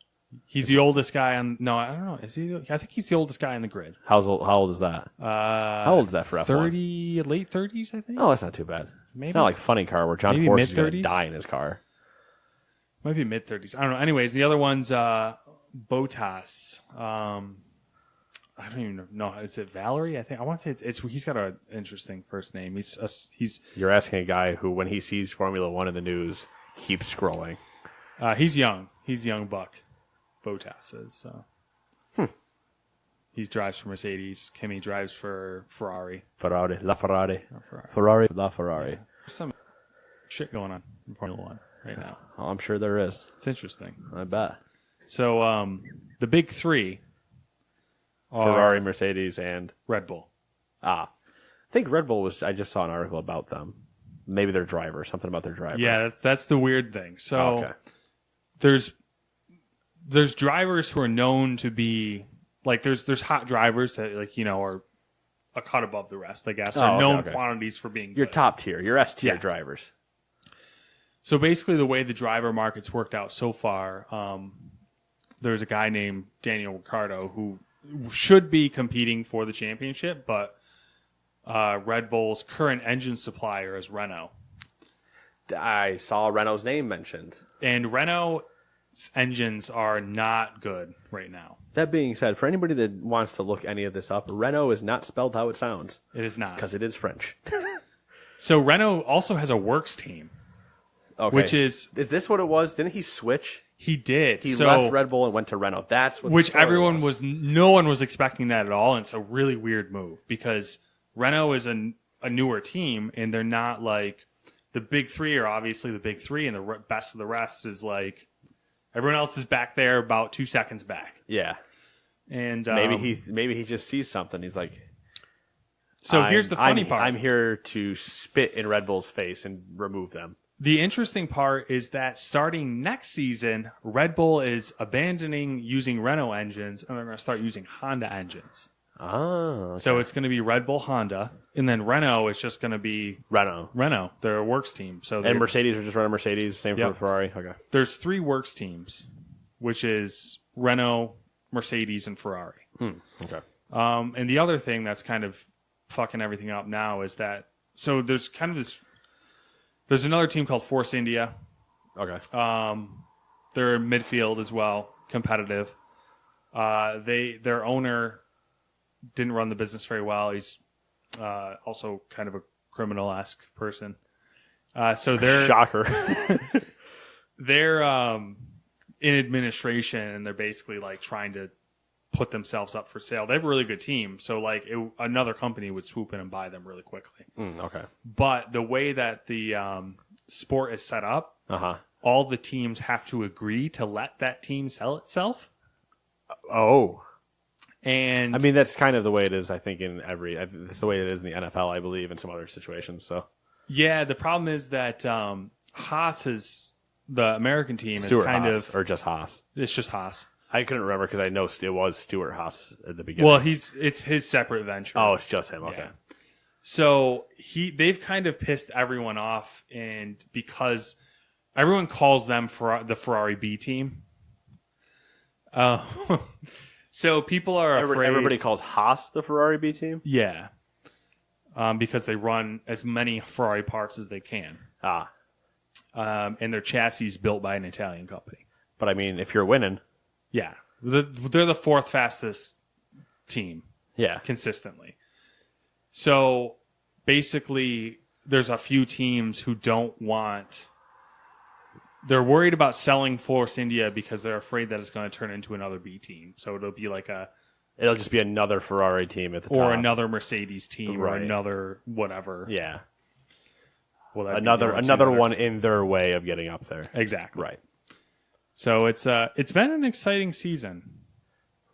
He's the oldest guy on. No, I don't know. Is he? I think he's the oldest guy in the grid. How old is that? How old is that for F1? 30, late 30s, I think. Oh, that's not too bad. Maybe. Not like Funny Car where John Maybe Force is going to mid-30s? die in his car. Might be mid 30s. I don't know. Anyways, the other one's Bottas. I don't even know. Is it Valerie? I want to say it's he's got an interesting first name. He's You're asking a guy who, when he sees Formula One in the news, keeps scrolling. he's young. He's a young buck. Bottas is. So. He drives for Mercedes. Kimi drives for Ferrari. Ferrari, La Ferrari. Ferrari. Ferrari, La Ferrari. There's some shit going on in Formula One right now. Oh, I'm sure there is. It's interesting. I bet. So the big 3 are Ferrari, Mercedes, and... Red Bull. I think Red Bull was... I just saw an article about them. Maybe their driver. Something about their driver. Yeah, that's the weird thing. So Okay. there's drivers who are known to be like there's hot drivers that are a cut above the rest, I guess. Are known quantities for being Your good. top tier. Your S tier Yeah. drivers. So basically the way the driver market's worked out so far, there's a guy named Daniel Ricciardo who should be competing for the championship, but Red Bull's current engine supplier is Renault. I saw Renault's name mentioned. And Renault's engines are not good right now. That being said, for anybody that wants to look any of this up, Renault is not spelled how it sounds. It is not. Because it is French. So Renault also has a works team, Okay. which is Is this what it was? Didn't he switch? he did. He so, left Red Bull and went to Renault. That's what. which the story everyone was. No one was expecting that at all, and it's a really weird move because Renault is a newer team, and they're not like the big 3 are obviously the big 3, and the best of the rest is like everyone else is back there about 2 seconds back. Yeah. And Maybe he just sees something. He's like, so here's the funny part. I'm here to spit in Red Bull's face and remove them. The interesting part is that starting next season, Red Bull is abandoning using Renault engines, and they're going to start using Honda engines. Oh. Okay. So it's going to be Red Bull, Honda, and then Renault is just going to be Renault. They're a works team. So And Mercedes are just running Mercedes. Same Yep. for Ferrari. Okay. there's 3 works teams, which is Renault, Mercedes, and Ferrari. Okay. And the other thing that's kind of fucking everything up now is that so there's kind of this. There's another team called Force India. Okay. They're in midfield as well, competitive. Their owner didn't run the business very well. He's also kind of a criminal-esque person. So they're Shocker. they're in administration, and they're basically like trying to put themselves up for sale. They have a really good team, so like another company would swoop in and buy them really quickly. Okay. But the way that the sport is set up, all the teams have to agree to let that team sell itself. Oh. And I mean, that's kind of the way it is, I think, it's the way it is in the NFL, I believe, in some other situations. So yeah, the problem is that Haas is the American team Stuart is kind Haas, of or just Haas. It's just Haas. I couldn't remember because I know it was Stuart Haas at the beginning. Well, it's his separate venture. Oh, it's just him. Okay. Yeah. So they've kind of pissed everyone off, and because everyone calls them the Ferrari B team. So people are afraid. Everybody calls Haas the Ferrari B team? Yeah. Because they run as many Ferrari parts as they can. And their chassis is built by an Italian company. But I mean, if you're winning. Yeah. They're the fourth fastest team. Yeah. Consistently. So basically, there's a few teams who don't want. They're worried about selling Force India because they're afraid that it's going to turn into another B team. So it'll be like it'll just be another Ferrari team at the top. Or another Mercedes team, right. or another whatever. Yeah. Well, another one in their way of getting up there. Exactly. Right. So it's been an exciting season.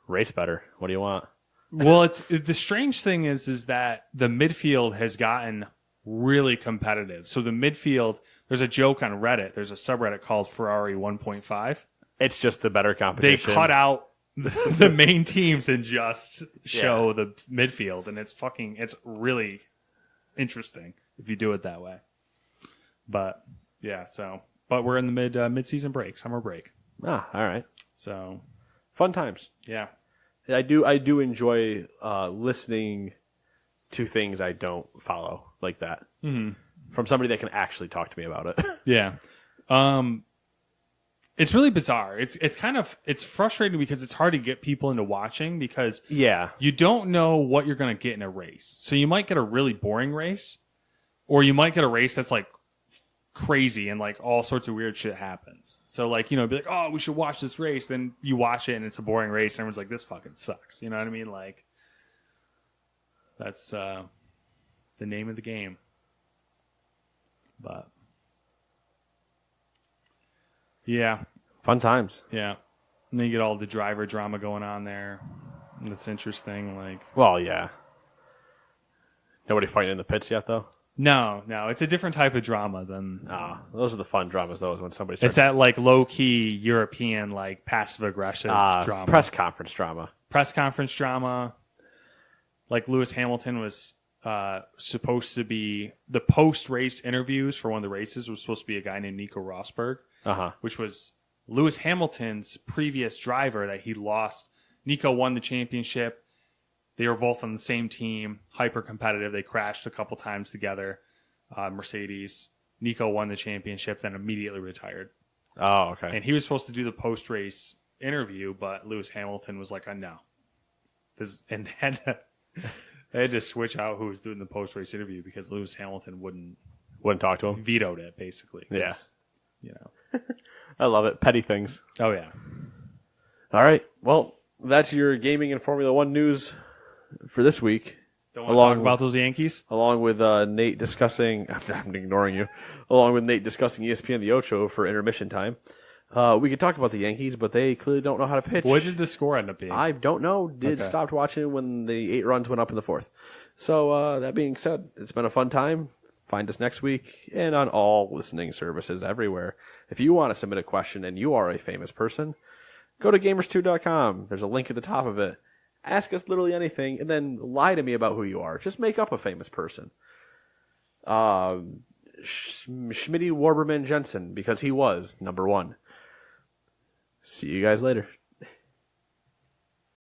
Race better. What do you want? Well, the strange thing is that the midfield has gotten really competitive. So the midfield, there's a joke on Reddit. There's a subreddit called Ferrari 1.5. It's just the better competition. They cut out the main teams and just show the midfield, and it's really interesting if you do it that way. But yeah, but we're in the mid-season break, summer break. All right. So fun times. Yeah. I do enjoy listening to things I don't follow like that from somebody that can actually talk to me about it. Yeah. It's really bizarre. It's frustrating because it's hard to get people into watching because you don't know what you're going to get in a race. So you might get a really boring race, or you might get a race that's like crazy and like all sorts of weird shit happens. So like, be like, oh, we should watch this race. Then you watch it and it's a boring race and everyone's like, this fucking sucks. You know what I mean? Like, that's the name of the game. But yeah. Fun times. Yeah. And then you get all the driver drama going on there. That's interesting. Like, well, yeah. Nobody fighting in the pits yet, though? No. It's a different type of drama than... those are the fun dramas, though, when somebody starts... It's that, like, low-key European, like, passive-aggressive drama. Press conference drama. Press conference drama. Like, Lewis Hamilton was supposed to be... The post-race interviews for one of the races was supposed to be a guy named Nico Rosberg, which was Lewis Hamilton's previous driver that he lost. Nico won the championship. They were both on the same team, hyper competitive. They crashed a couple times together. Mercedes. Nico won the championship, then immediately retired. Oh, okay. And he was supposed to do the post-race interview, but Lewis Hamilton was like, no. And they had to switch out who was doing the post-race interview because Lewis Hamilton wouldn't talk to him. Vetoed it, basically. Yeah. I love it. Petty things. Oh, yeah. All right. Well, that's your gaming and Formula One news for this week. Don't want to talk about those Yankees? Along with Nate discussing... I'm ignoring you. Along with Nate discussing ESPN The Ocho for intermission time. We could talk about the Yankees, but they clearly don't know how to pitch. What did the score end up being? I don't know. Stopped watching when the 8 runs went up in the 4th. So that being said, it's been a fun time. Find us next week and on all listening services everywhere. If you want to submit a question and you are a famous person, go to gamers2.com. There's a link at the top of it. Ask us literally anything and then lie to me about who you are. Just make up a famous person. Schmitty Warberman Jensen, because he was number 1. See you guys later.